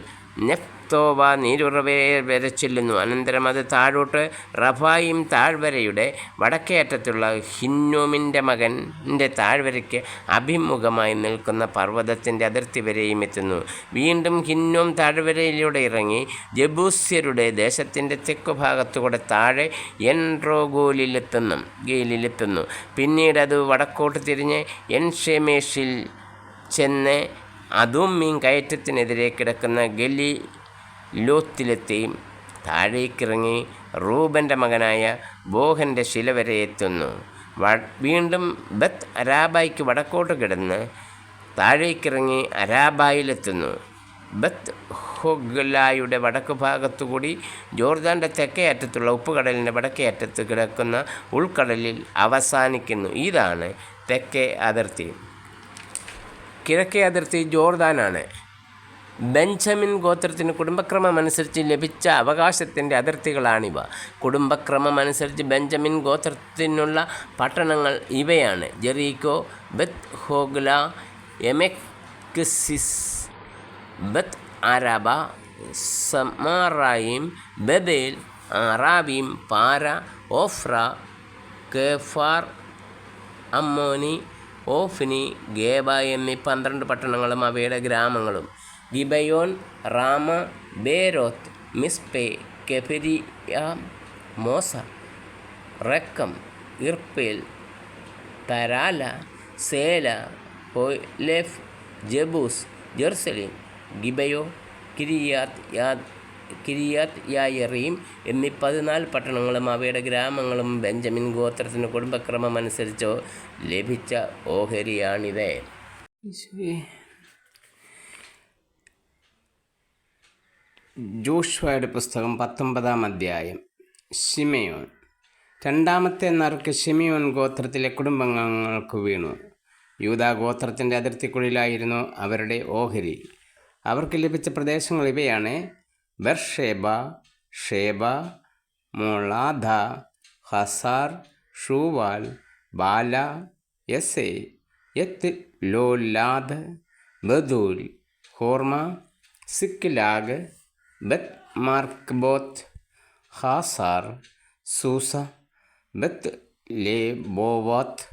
നെഫ്തോവ നീരുറവെ വരെ ചെല്ലുന്നു. അനന്തരം അത് താഴോട്ട് റഫായിം താഴ്വരയുടെ വടക്കേ അറ്റത്തുള്ള ഹിന്നോമിൻ്റെ മകൻ്റെ താഴ്വരയ്ക്ക് അഭിമുഖമായി നിൽക്കുന്ന പർവ്വതത്തിൻ്റെ അതിർത്തി വരെയും എത്തുന്നു. വീണ്ടും ഹിന്നോം താഴ്വരയിലൂടെ ഇറങ്ങി ജബൂസ്യരുടെ ദേശത്തിൻ്റെ തെക്കു ഭാഗത്തുകൂടെ താഴെ ഗേലിലെത്തുന്നു. പിന്നീട് അത് വടക്കോട്ട് തിരിഞ്ഞ് എൻഷെമേഷിൽ ചെന്ന് അതും മീൻ കയറ്റത്തിനെതിരെ കിടക്കുന്ന ലോത്തിലെത്തി താഴേക്കിറങ്ങി റൂബൻ്റെ മകനായ ബോഹൻ്റെ ശില വരെ എത്തുന്നു. വീണ്ടും ബത്ത് അരാബായ്ക്ക് വടക്കോട്ട് കിടന്ന് താഴേക്കിറങ്ങി അരാബായിലെത്തുന്നു. ബത്ത് ഹൊഗ്ലായുടെ വടക്ക് ഭാഗത്തുകൂടി ജോർദാൻ്റെ തെക്കേ അറ്റത്തുള്ള ഉപ്പുകടലിൻ്റെ വടക്കേ അറ്റത്ത് കിടക്കുന്ന ഉൾക്കടലിൽ അവസാനിക്കുന്നു. ഇതാണ് തെക്കേ അതിർത്തി. കിഴക്കേ അതിർത്തി ജോർദാനാണ്. ബെഞ്ചമിൻ ഗോത്രത്തിന് കുടുംബക്രമമനുസരിച്ച് ലഭിച്ച അവകാശത്തിൻ്റെ അതിർത്തികളാണിവ. കുടുംബക്രമമനുസരിച്ച് ബെഞ്ചമിൻ ഗോത്രത്തിനുള്ള പട്ടണങ്ങൾ ഇവയാണ്: ജെറീക്കോ, ബത്ത് ഹോഗ്ല, എമെക്സിസ്, ബത്ത് അരാബ, സമാറായിം, ബബേൽ, ആറാബീം, പാര, ഓഫ്ര, കേഫാർ, അമ്മോനി, ഓഫ്നി, ഗേബ എന്നീ 12 പട്ടണങ്ങളും അവയുടെ ഗ്രാമങ്ങളും. ഗിബയോൻ, റാമ, ബേരോത്ത്, മിസ്പെ, കെഫിരിയ, മോസ, റെക്കം, ഇർപ്പേൽ, തരാല, സേല, ഹോലെഫ്, ജബൂസ്, ജെറുസലേം, ഗിബയോ, കിരിയാത്ത് യായറീം എന്നീ 14 പട്ടണങ്ങളും അവയുടെ ഗ്രാമങ്ങളും ബെഞ്ചമിൻ ഗോത്രത്തിന് കുടുംബക്രമമനുസരിച്ച് ലഭിച്ച ഓഹരിയാണിത്. ജോഷുവയുടെ പുസ്തകം 19-ാം അധ്യായം. ശിമെയോൻ. രണ്ടാമത്തെ നറുക്ക് ശിമെയോൻ ഗോത്രത്തിലെ കുടുംബാംഗങ്ങൾക്ക് വീണു. യൂദാ ഗോത്രത്തിൻ്റെ അതിർത്തിക്കുള്ളിലായിരുന്നു അവരുടെ ഓഹരി. അവർക്ക് ലഭിച്ച പ്രദേശങ്ങൾ ഇവയാണ്: ബർഷേബ, ഷേബ, മോളാദ, ഹസാർ, ഷൂവാൽ, ബാല, യസേ, യത്ത് ലോലാദ്, ബദൂൽ, ഹോർമ, സിക്ലാഗ്, ബത്ത് മാർക്ക്ബോത്ത്, ഹാസാർ, സൂസ, ബത്ത് ലേബോവത്ത്,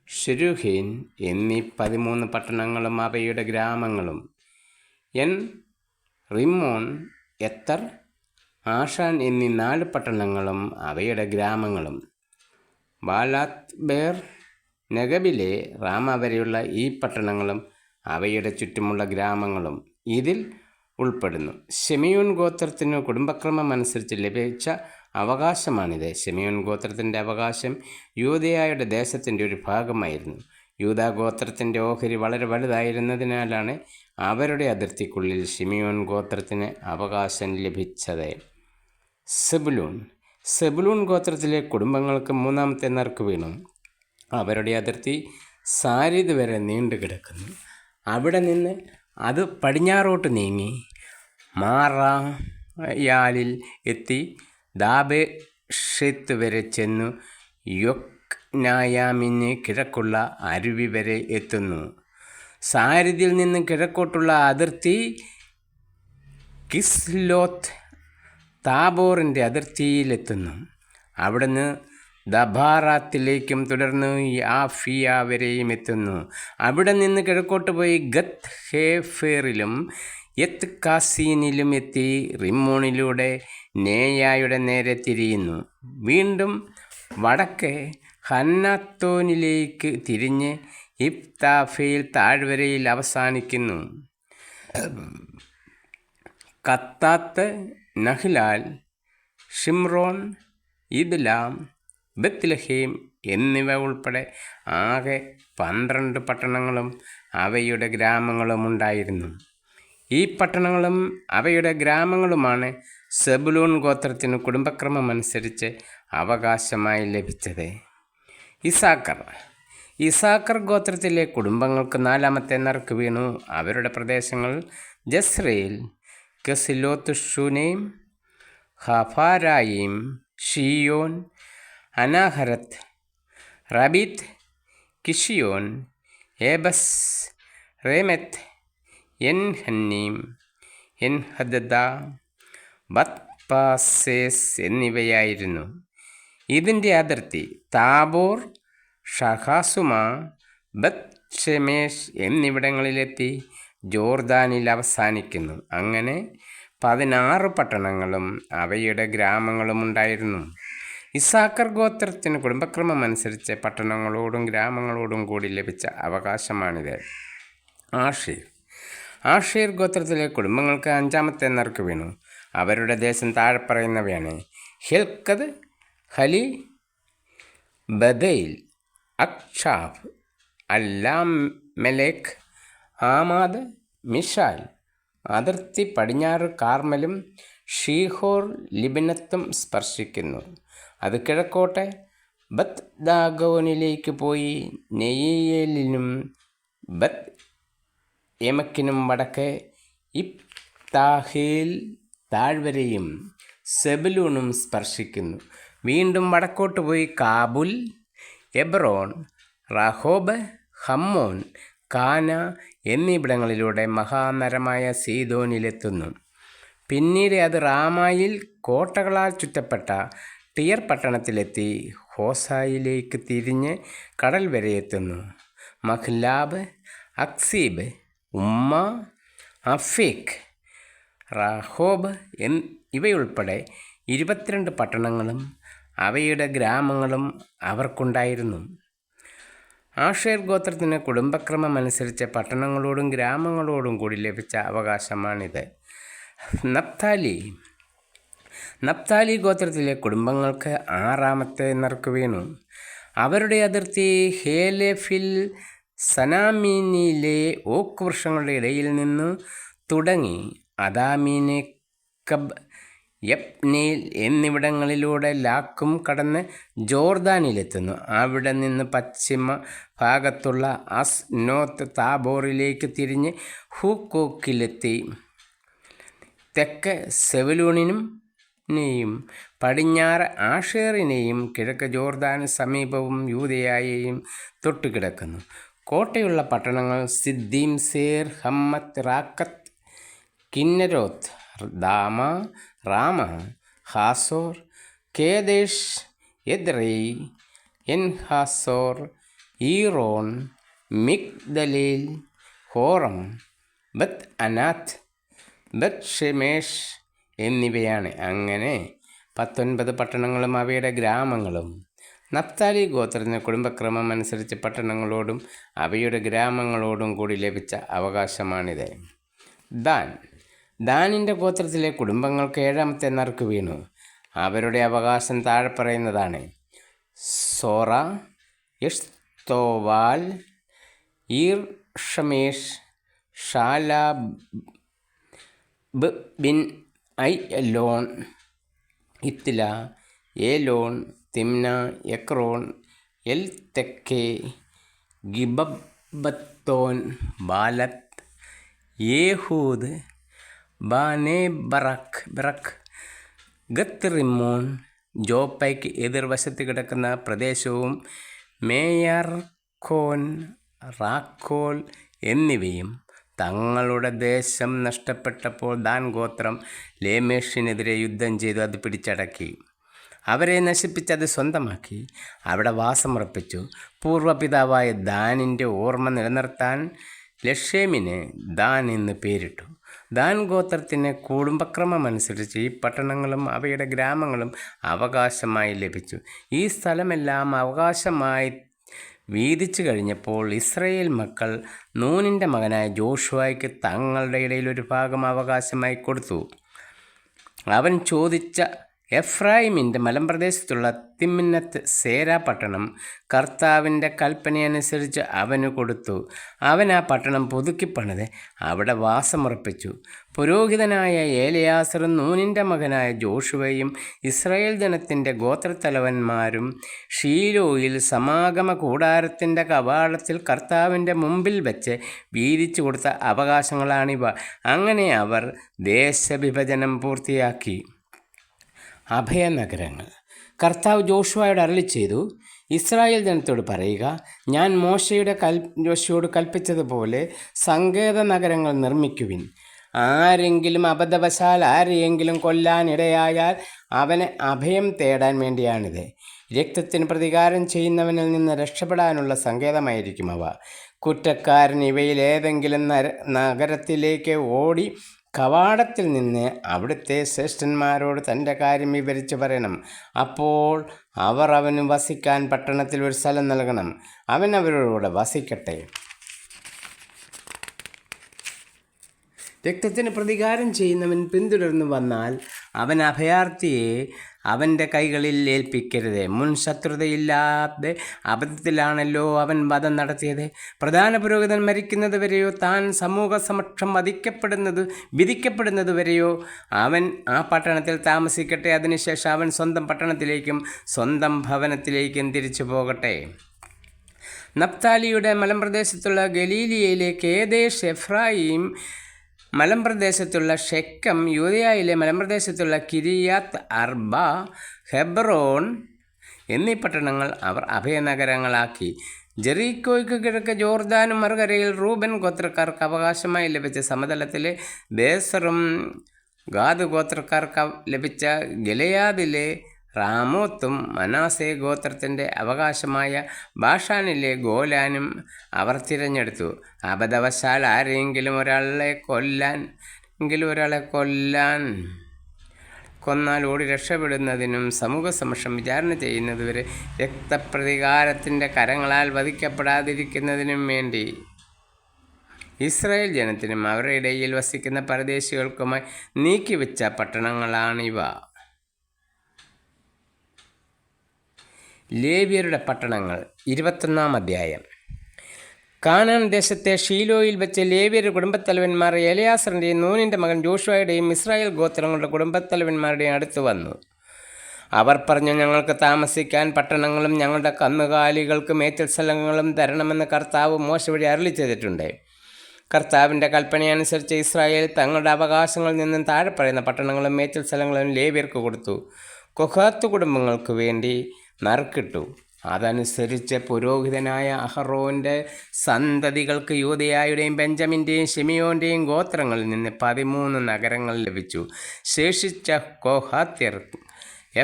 ഷെരുഹീൻ എന്നീ 13 പട്ടണങ്ങളും അവയുടെ ഗ്രാമങ്ങളും. എൻ റിമ്മോൻ, എത്തർ, ആഷാൻ എന്നീ 4 പട്ടണങ്ങളും അവയുടെ ഗ്രാമങ്ങളും. ബാലാത്ത് ബേർ, നെഗബിലെ റാമ വരെയുള്ള ഈ പട്ടണങ്ങളും അവയുടെ ചുറ്റുമുള്ള ഗ്രാമങ്ങളും ഇതിൽ ഉൾപ്പെടുന്നു. ശിമെയോൻ ഗോത്രത്തിന് കുടുംബക്രമമനുസരിച്ച് ലഭിച്ച അവകാശമാണിത്. ശിമെയോൻ ഗോത്രത്തിൻ്റെ അവകാശം യൂദയായുടെ ദേശത്തിൻ്റെ ഒരു ഭാഗമായിരുന്നു. യൂദാ ഗോത്രത്തിൻ്റെ ഓഹരി വളരെ വലുതായിരുന്നതിനാലാണ് അവരുടെ അതിർത്തിക്കുള്ളിൽ ശിമെയോൻ ഗോത്രത്തിന് അവകാശം ലഭിച്ചത്. സെബുലൂൺ. സെബുലൂൺ ഗോത്രത്തിലെ കുടുംബങ്ങൾക്ക് 3-ാമത്തെ നറുക്ക് വീണു. അവരുടെ അതിർത്തി സാരിദ് വരെ നീണ്ടു കിടക്കുന്നു. അവിടെ നിന്ന് അത് പടിഞ്ഞാറോട്ട് നീങ്ങി മാറായാലിൽ എത്തി ദാബേഷെത്ത് വരെ ചെന്നു യൊക്നായാമിന് കിഴക്കുള്ള അരുവി വരെ എത്തുന്നു. സാരിദിൽ നിന്ന് കിഴക്കോട്ടുള്ള അതിർത്തി കിസ്ലോത്ത് താബോറിൻ്റെ അതിർത്തിയിലെത്തുന്നു. അവിടുന്ന് ദബാറാത്തിലേക്കും തുടർന്ന് യാഫിയ വരെയും എത്തുന്നു. അവിടെ നിന്ന് കിഴക്കോട്ട് പോയി ഗത്ത് ഹേഫേറിലും യത്ത് കാസീനിലും എത്തി റിമ്മോണിലൂടെ നേയായുടെ നേരെ തിരിയുന്നു. വീണ്ടും വടക്ക് ഹന്നത്തോനിലേക്ക് തിരിഞ്ഞ് ഇബ്താഫയിൽ താഴ്വരയിൽ അവസാനിക്കുന്നു. കത്താത്ത്, നഹ്ലാൽ, ഷിമ്രോൺ, ഇദ്ലാം, ബത്ലഹേം എന്നിവ ഉൾപ്പെടെ ആകെ 12 പട്ടണങ്ങളും അവയുടെ ഗ്രാമങ്ങളും ഉണ്ടായിരുന്നു. ഈ പട്ടണങ്ങളും അവയുടെ ഗ്രാമങ്ങളുമാണ് സെബുലൂൺ ഗോത്രത്തിന് കുടുംബക്രമമനുസരിച്ച് അവകാശമായി ലഭിച്ചത്. ഇസാക്കർ ഗോത്രത്തിലെ കുടുംബങ്ങൾക്ക് 4-ാമത്തെ നറുക്ക് വീണു. അവരുടെ പ്രദേശങ്ങൾ ജസ്രയേൽ, കെസിലോത്ത് ഷൂനേം, ഹഫാരായിം, ഷിയോൻ, അനാഹരത്ത്, റബീത്ത്, കിഷിയോൻ, ഏബസ്, റേമെത്ത്, എൻഹന്നീം, എൻഹദദ, ബത്പാസേസ് എന്നിവയായിരുന്നു. ഇതിൻ്റെ അതിർത്തി താബോർ, ഷഹാസുമ, ബത്ത് ഷെമേഷ് എന്നിവിടങ്ങളിലെത്തി ജോർദാനിൽ അവസാനിക്കുന്നു. അങ്ങനെ 16 പട്ടണങ്ങളും അവയുടെ ഗ്രാമങ്ങളും ഉണ്ടായിരുന്നു. ഇസാക്കർ ഗോത്രത്തിന് കുടുംബക്രമമനുസരിച്ച് പട്ടണങ്ങളോടും ഗ്രാമങ്ങളോടും കൂടി ലഭിച്ച അവകാശമാണിത്. ആഷേർ ഗോത്രത്തിലെ കുടുംബങ്ങൾക്ക് 5-ാമത്തെ നറുക്ക് വീണു. അവരുടെ ദേശം താഴെ പറയുന്നവയാണ്: ഹിൽക്കത്, ഹലി, ബദയിൽ, അക്ഷാഫ്, അല്ലാമെലേക്ക്, ആമാദ്, മിഷാൽ. അതിർത്തി പടിഞ്ഞാറ് കാർമലും ഷീഹോർ ലിബിനത്തും സ്പർശിക്കുന്നു. അത് കിഴക്കോട്ട് ബത്ത് ദാഗോനിലേക്ക് പോയി നെയ്യേലിനും ബത്ത് എമക്കിനും വടക്ക് ഇബ്താഹേൽ താഴ്വരയും സെബലൂണും സ്പർശിക്കുന്നു. വീണ്ടും വടക്കോട്ട് പോയി കാബുൽ, എബ്രോൺ, റഹോബ്, ഹമ്മോൻ, കാന എന്നിവിടങ്ങളിലൂടെ മഹാനഗരമായ സീദോനിലെത്തുന്നു. പിന്നീട് അത് റാമായിൽ കോട്ടകളാൽ ചുറ്റപ്പെട്ട ടിയർ പട്ടണത്തിലെത്തി ഹോസായിലേക്ക് തിരിഞ്ഞ് കടൽ വരെ എത്തുന്നു. മഹ്ലാബ്, അക്സീബ്, ഉമ്മ, അഫീഖ്, റഹോബ് ഇവയുൾപ്പെടെ 22 പട്ടണങ്ങളും അവയുടെ ഗ്രാമങ്ങളും അവർക്കുണ്ടായിരുന്നു. ആഷേർ ഗോത്രത്തിന് കുടുംബക്രമം അനുസരിച്ച് പട്ടണങ്ങളോടും ഗ്രാമങ്ങളോടും കൂടി ലഭിച്ച അവകാശമാണിത്. നപ്താലി ഗോത്രത്തിലെ കുടുംബങ്ങൾക്ക് 6ാമത്തെ നറുക്ക് വീണു. അവരുടെ അതിർത്തി ഹേലെഫിൽ സനാമീനിലെ ഓക്ക് വൃക്ഷങ്ങളുടെ ഇടയിൽ നിന്ന് തുടങ്ങി അദാമീനെ, കബ്, യപ്നേൽ എന്നിവിടങ്ങളിലൂടെ ലാക്കും കടന്ന് ജോർദാനിലെത്തുന്നു. അവിടെ നിന്ന് പശ്ചിമ ഭാഗത്തുള്ള അസ്നോത്ത് താബോറിലേക്ക് തിരിഞ്ഞ് ഹൂക്കോക്കിലെത്തി തെക്ക് സെബലൂണിനെയും പടിഞ്ഞാറ് ആഷേറിനെയും കിഴക്ക് ജോർദാന് സമീപവും യൂദയായെയും തൊട്ടുകിടക്കുന്നു. കോട്ടയുള്ള പട്ടണങ്ങൾ സിദ്ദീം, സേർ, ഹമ്മത്ത്, റാക്കത്ത്, കിന്നരോത്ത്, ദാമ, റാമ, ഹാസോർ, കേദേശ്, എദ്രൈ, എൻഹാസോർ, ഈറോൺ, മിഗ്ദലേൽ, ഹോറം, ബത്ത് അനാത്ത്, ബത്ത് ഷെമേഷ് എന്നിവയാണ്. അങ്ങനെ 19 പട്ടണങ്ങളും അവയുടെ ഗ്രാമങ്ങളും. നപ്താലി ഗോത്രത്തിന് കുടുംബക്രമം അനുസരിച്ച് പട്ടണങ്ങളോടും അവയുടെ ഗ്രാമങ്ങളോടും കൂടി ലഭിച്ച അവകാശമാണിത്. ദാനിൻ്റെ ഗോത്രത്തിലെ കുടുംബങ്ങൾക്ക് 7ാമത്തെ നറുക്ക് വീണു. അവരുടെ അവകാശം താഴെ പറയുന്നതാണ്: സോറ, എഷ്തോവാൽ, ഈർ Shamesh, ഷാലാബ് bin ഐലോൺ, ഇത്ല, Elon, തിമ്ന, Ekron, എൽതെക്കെ, ഗിബബത്തോൻ, ബാലത്ത്, Ehud, ബാനേബറക്ക്, ഗത്ത്-റിമ്മോൻ, ജോപ്പയ്ക്ക് എതിർവശത്ത് കിടക്കുന്ന പ്രദേശവും മേയർക്കോൻ, റാക്കോൽ എന്നിവയും. തങ്ങളുടെ ദേശം നഷ്ടപ്പെട്ടപ്പോൾ ദാൻ ഗോത്രം ലേമേഷിനെതിരെ യുദ്ധം ചെയ്തു അത് പിടിച്ചടക്കി. അവരെ നശിപ്പിച്ച് അത് സ്വന്തമാക്കി അവിടെ വാസമുറപ്പിച്ചു. പൂർവ്വപിതാവായ ദാനിൻ്റെ ഓർമ്മ നിലനിർത്താൻ ലെഷേമിന് ദാൻ എന്ന് പേരിട്ടു. ദാൻ ഗോത്രത്തിന് കുടുംബക്രമമനുസരിച്ച് ഈ പട്ടണങ്ങളും അവയുടെ ഗ്രാമങ്ങളും അവകാശമായി ലഭിച്ചു. ഈ സ്ഥലമെല്ലാം അവകാശമായി വീതിച്ചു കഴിഞ്ഞപ്പോൾ ഇസ്രായേൽ മക്കൾ നൂനിൻ്റെ മകനായ ജോഷുവയ്ക്ക് തങ്ങളുടെ ഇടയിൽ ഒരു ഭാഗം അവകാശമായി കൊടുത്തു. അവൻ ചോദിച്ച എഫ്രായിമിൻ്റെ മലമ്പ്രദേശത്തുള്ള തിമ്നത്ത് സേര പട്ടണം കർത്താവിൻ്റെ കൽപ്പനയനുസരിച്ച് അവന് കൊടുത്തു. അവൻ ആ പട്ടണം പുതുക്കിപ്പണിത് അവിടെ വാസമുറപ്പിച്ചു. പുരോഹിതനായ ഏലയാസറും നൂനിൻ്റെ മകനായ ജോഷുവയും ഇസ്രായേൽ ജനത്തിൻ്റെ ഗോത്രത്തലവന്മാരും ഷീലോയിൽ സമാഗമ കൂടാരത്തിൻ്റെ കവാടത്തിൽ കർത്താവിൻ്റെ മുമ്പിൽ വെച്ച് വീതിച്ചു കൊടുത്ത അവകാശങ്ങളാണിവ. അങ്ങനെ അവർ ദേശവിഭജനം പൂർത്തിയാക്കി. അഭയനഗരങ്ങൾ. കർത്താവ് ജോഷുവയോട് അരുളിച്ചെയ്തു: ഇസ്രായേൽ ജനത്തോട് പറയുക, ഞാൻ മോശയോട് കൽപ്പിച്ചതുപോലെ സങ്കേത നഗരങ്ങൾ നിർമ്മിക്കുവിൻ. ആരെങ്കിലും അബദ്ധവശാൽ ആരെയെങ്കിലും കൊല്ലാനിടയായാൽ അവന് അഭയം തേടാൻ വേണ്ടിയാണിത്. രക്തത്തിന് പ്രതികാരം ചെയ്യുന്നവനിൽ നിന്ന് രക്ഷപ്പെടാനുള്ള സങ്കേതമായിരിക്കും അവ. കുറ്റക്കാരൻ ഇവയിൽ ഏതെങ്കിലും നഗരത്തിലേക്ക് ഓടി കവാടത്തിൽ നിന്ന് അവിടുത്തെ ശ്രേഷ്ഠന്മാരോട് തൻ്റെ കാര്യം വിവരിച്ച് പറയണം. അപ്പോൾ അവർ അവന് വസിക്കാൻ പട്ടണത്തിൽ ഒരു സ്ഥലം നൽകണം. അവൻ അവരോട് വസിക്കട്ടെ. രക്തത്തിന് പ്രതികാരം ചെയ്യുന്നവൻ പിന്തുടർന്നു വന്നാൽ അവൻ അഭയാർത്ഥിയെ അവൻ്റെ കൈകളിൽ ഏൽപ്പിക്കരുത്. മുൻ ശത്രുതയില്ലാതെ അബദ്ധത്തിലാണല്ലോ അവൻ വധം നടത്തിയത്. പ്രധാന പുരോഹിതൻ മരിക്കുന്നത് വരെയോ താൻ സമൂഹ സമക്ഷം വിധിക്കപ്പെടുന്നത് വരെയോ അവൻ ആ പട്ടണത്തിൽ താമസിക്കട്ടെ. അതിനുശേഷം അവൻ സ്വന്തം പട്ടണത്തിലേക്കും സ്വന്തം ഭവനത്തിലേക്കും തിരിച്ചു പോകട്ടെ. നഫ്താലിയുടെ മലമ്പ്രദേശത്തുള്ള ഗലീലിയയിലെ കേദേശ്, എഫ്രായിം മലമ്പ്രദേശത്തുള്ള ഷെക്കം, യൂദയായിലെ മലമ്പ്രദേശത്തുള്ള കിരിയാത്ത് അർബ, ഹെബ്രോൺ എന്നീ പട്ടണങ്ങൾ അവർ അഭയനഗരങ്ങളാക്കി. ജെറീക്കോയ്ക്ക് കിഴക്ക് ജോർദാനും മറുകരയിൽ റൂബൻ ഗോത്രക്കാർക്ക് അവകാശമായി ലഭിച്ച സമതലത്തിലെ ബേസറും ഗാദ് ഗോത്രക്കാർക്ക് ലഭിച്ച ഗിലെയാദിലെ റാമോത്തും മനശ്ശെ ഗോത്രത്തിൻ്റെ അവകാശമായ ബാഷാനിലെ ഗോലാനും അവർ തിരഞ്ഞെടുത്തു. അബദ്ധവശാൽ ആരെങ്കിലും ഒരാളെ കൊന്നാൽ ഓടി രക്ഷപ്പെടുന്നതിനും സമൂഹസമക്ഷം വിചാരണ ചെയ്യുന്നതുവരെ രക്തപ്രതികാരത്തിൻ്റെ കരങ്ങളാൽ വധിക്കപ്പെടാതിരിക്കുന്നതിനും വേണ്ടി ഇസ്രായേൽ ജനത്തിനും അവരുടെ ഇടയിൽ വസിക്കുന്ന പരദേശികൾക്കുമായി നീക്കിവെച്ച പട്ടണങ്ങളാണിവ. ലേവ്യരുടെ പട്ടണങ്ങൾ. 21-ാം അധ്യായം. കാനാൻ ദേശത്തെ ഷീലോയിൽ വെച്ച് ലേവ്യരുടെ കുടുംബത്തലവന്മാർ എലയാസറിൻ്റെയും നൂനിൻ്റെ മകൻ ജോഷുവയുടെയും ഇസ്രായേൽ ഗോത്രങ്ങളുടെ കുടുംബത്തലവന്മാരുടെയും അടുത്ത് വന്നു. അവർ പറഞ്ഞു, ഞങ്ങൾക്ക് താമസിക്കാൻ പട്ടണങ്ങളും ഞങ്ങളുടെ കന്നുകാലികൾക്ക് മേച്ചിൽ സ്ഥലങ്ങളും തരണമെന്ന് കർത്താവ് മോശ വഴി അരുളി ചെയ്തിട്ടുണ്ട്. കർത്താവിൻ്റെ കൽപ്പനയനുസരിച്ച് ഇസ്രായേൽ തങ്ങളുടെ അവകാശങ്ങളിൽ നിന്നും താഴെ പറയുന്ന പട്ടണങ്ങളും മേച്ചിൽ സ്ഥലങ്ങളും ലേവ്യർക്ക് കൊടുത്തു. കൊഹാത്ത് കുടുംബങ്ങൾക്ക് വേണ്ടി നറുക്കിട്ടു. അതനുസരിച്ച് പുരോഹിതനായ അഹറോൻ്റെ സന്തതികൾക്ക് യൂദയായുടെയും ബെഞ്ചമിൻ്റെയും ശിമിയോൻ്റെയും ഗോത്രങ്ങളിൽ നിന്ന് 13 നഗരങ്ങൾ ലഭിച്ചു. ശേഷിച്ച കോഹാത്യർ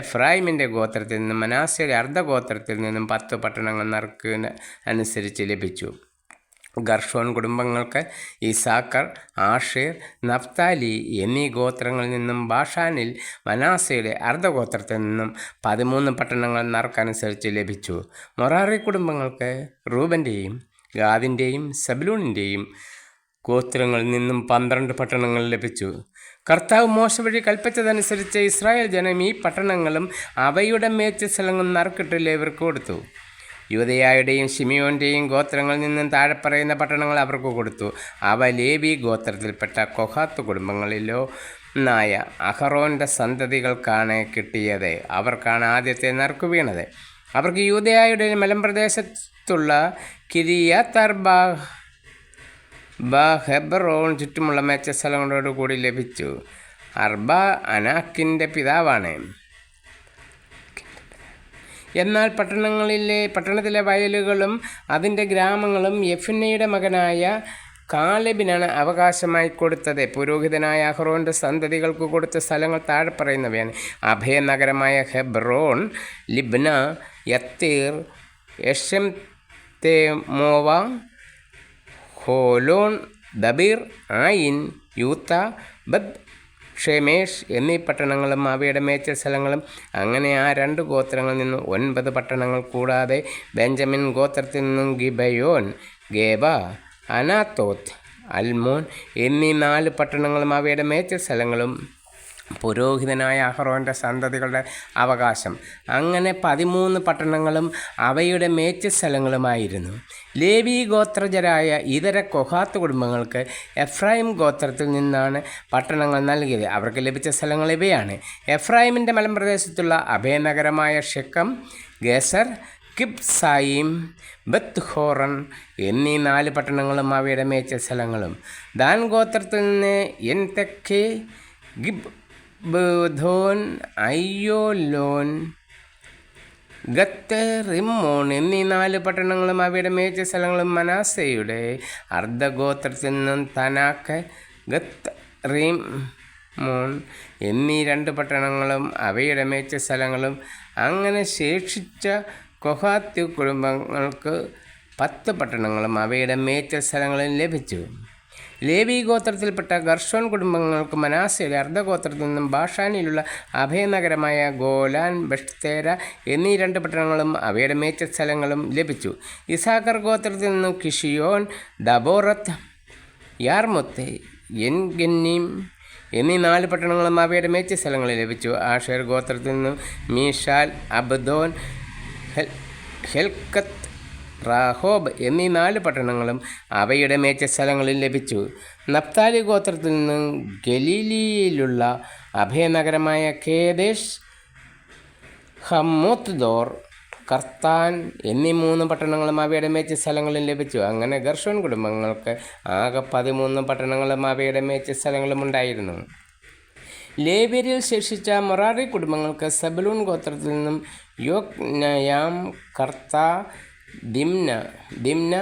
എഫ്രായിമിൻ്റെ ഗോത്രത്തിൽ നിന്നും മനശ്ശെയുടെ അർദ്ധഗോത്രത്തിൽ നിന്നും 10 പട്ടണങ്ങൾ നറുക്കിന് അനുസരിച്ച് ലഭിച്ചു. ഗർഷോൻ കുടുംബങ്ങൾക്ക് ഇസാക്കർ, ആഷേർ, നഫ്താലി എന്നീ ഗോത്രങ്ങളിൽ നിന്നും ബാഷാനിൽ മനശ്ശെയുടെ അർദ്ധഗോത്രത്തിൽ നിന്നും 13 പട്ടണങ്ങൾ നറുക്കനുസരിച്ച് ലഭിച്ചു. മൊറാറി കുടുംബങ്ങൾക്ക് റൂബൻ്റെയും ഗാദിൻ്റെയും സെബൂലൂണിൻ്റെയും ഗോത്രങ്ങളിൽ നിന്നും 12 പട്ടണങ്ങൾ ലഭിച്ചു. കർത്താവ് മോശ വഴി കൽപ്പിച്ചതനുസരിച്ച് ഇസ്രായേൽ ജനം ഈ പട്ടണങ്ങളും അവയുടെ മേച്ചിൽ സ്ഥലങ്ങളും നറുക്കിട്ട് ലേവ്യർക്ക് കൊടുത്തു. യൂദയായുടെയും ശിമിയോൻ്റെയും ഗോത്രങ്ങളിൽ നിന്നും താഴെ പറയുന്ന പട്ടണങ്ങൾ അവർക്ക് കൊടുത്തു. അവ ലേവി ഗോത്രത്തിൽപ്പെട്ട കൊഹാത്ത് കുടുംബങ്ങളിലോ നായ അഹറോൻ്റെ സന്തതികൾക്കാണ് കിട്ടിയത്. അവർക്കാണ് ആദ്യത്തെ നറുക്ക് വീണത്. അവർക്ക് യൂദയായുടെ മലമ്പ്രദേശത്തുള്ള കിരിയാത്ത് അർബ, ഹെബ്രോൺ ചുറ്റുമുള്ള മേച്ച സ്ഥലങ്ങളോടുകൂടി ലഭിച്ചു. അർബ അനാക്കിൻ്റെ പിതാവാണ്. എന്നാൽ പട്ടണത്തിലെ വയലുകളും അതിൻ്റെ ഗ്രാമങ്ങളും യെഫുന്നെയുടെ മകനായ കാലെബിനാണ് അവകാശമായി കൊടുത്തത്. പുരോഹിതനായ അഹറോൻ്റെ സന്തതികൾക്ക് കൊടുത്ത സ്ഥലങ്ങൾ താഴെ പറയുന്നവയാണ്: അഭയനഗരമായ ഹെബ്രോൺ, ലിബ്ന, യത്തീർ, എഷെംതെമോവ, ഹോലോൺ, ദബീർ, ആയിൻ, യൂത്ത, ബദ് ഷെമേഷ് എന്നീ പട്ടണങ്ങളും അവയുടെ മേച്ചിൽ സ്ഥലങ്ങളും. അങ്ങനെ ആ 2 ഗോത്രങ്ങളിൽ നിന്നും 9 പട്ടണങ്ങൾ കൂടാതെ ബെഞ്ചമിൻ ഗോത്രത്തിൽ നിന്നും ഗിബയോൻ, ഗേബ, അനാത്തോത്ത്, അൽമോൻ എന്നീ 4 പട്ടണങ്ങളും അവയുടെ മേച്ചിൽ സ്ഥലങ്ങളും പുരോഹിതനായ അഹറോൻ്റെ സന്തതികളുടെ അവകാശം. അങ്ങനെ 13 പട്ടണങ്ങളും അവയുടെ മേച്ചിൽ സ്ഥലങ്ങളുമായിരുന്നു. ലേവി ഗോത്രജരായ ഇതര കൊഹാത്ത് കുടുംബങ്ങൾക്ക് എഫ്രായിം ഗോത്രത്തിൽ നിന്നാണ് പട്ടണങ്ങൾ നൽകിയത്. അവർക്ക് ലഭിച്ച സ്ഥലങ്ങൾ ഇവയാണ്: എഫ്രായിമിൻ്റെ മലമ്പ്രദേശത്തുള്ള അഭയനഗരമായ ഷെക്കം, ഗേസർ, കിബ്സായിം, ബത്ത് ഹോറൺ എന്നീ 4 പട്ടണങ്ങളും അവയുടെ മേച്ചിൽ സ്ഥലങ്ങളും. ദാൻ ഗോത്രത്തിൽ നിന്ന് എൻതെക്കെ, ഗിബ്ബോൻ, അയ്യോലോൻ, ഗത്ത്, റിമ്മോൺ എന്നീ 4 പട്ടണങ്ങളും അവയുടെ മേച്ചിൽ സ്ഥലങ്ങളും. മനശ്ശെയുടെ അർദ്ധഗോത്രത്തിൽ നിന്നും തനാക്ക്, ഗത്ത്, റിമ്മോൺ എന്നീ 2 പട്ടണങ്ങളും അവയുടെ മേച്ചിൽ സ്ഥലങ്ങളും. അങ്ങനെ ശേഷിച്ച കൊഹാത്ത് കുടുംബങ്ങൾക്ക് 10 പട്ടണങ്ങളും അവയുടെ മേച്ചിൽ സ്ഥലങ്ങളും ലഭിച്ചു. ലേവി ഗോത്രത്തിൽപ്പെട്ട ഗർഷോൻ കുടുംബങ്ങൾക്ക് മനശ്ശെയുടെ അർദ്ധഗോത്രത്തിൽ നിന്നും ബാഷാനിലുള്ള അഭയനഗരമായ ഗോലാൻ, ബെഷ്തേര എന്നീ 2 പട്ടണങ്ങളും അവയുടെ മേച്ചിൽ സ്ഥലങ്ങളും ലഭിച്ചു. ഇസാക്കർ ഗോത്രത്തിൽ നിന്നും കിഷിയോൻ, ദബോറത്ത്, യാർമുത്ത് എൻഗന്നീം എന്നീ 4 പട്ടണങ്ങളും അവയുടെ മേച്ച സ്ഥലങ്ങളിൽ ലഭിച്ചു. ആഷേർ ഗോത്രത്തിൽ നിന്നും മീഷാൽ, അബ്ദോൻ, ഹെൽക്കത്ത്, റാഹോബ് എന്നീ 4 പട്ടണങ്ങളും അവയുടെ മേച്ച സ്ഥലങ്ങളിൽ ലഭിച്ചു. നഫ്താലി ഗോത്രത്തിൽ നിന്നും ഗലീലിയിലുള്ള അഭയനഗരമായ കേദേശ്, ഹമ്മോത്ത്ദോർ, കർത്താൻ എന്നീ 3 പട്ടണങ്ങളും അവയുടെ മേച്ച സ്ഥലങ്ങളിൽ ലഭിച്ചു. അങ്ങനെ ഗർഷോൻ കുടുംബങ്ങൾക്ക് ആകെ 13 പട്ടണങ്ങളും അവയുടെ മേച്ച സ്ഥലങ്ങളും ഉണ്ടായിരുന്നു. ലേവ്യരിൽ ശേഷിച്ച മൊറാറി കുടുംബങ്ങൾക്ക് സെബലൂൺ ഗോത്രത്തിൽ നിന്നും യോക്നയാം, കർത്താ, ദിംന,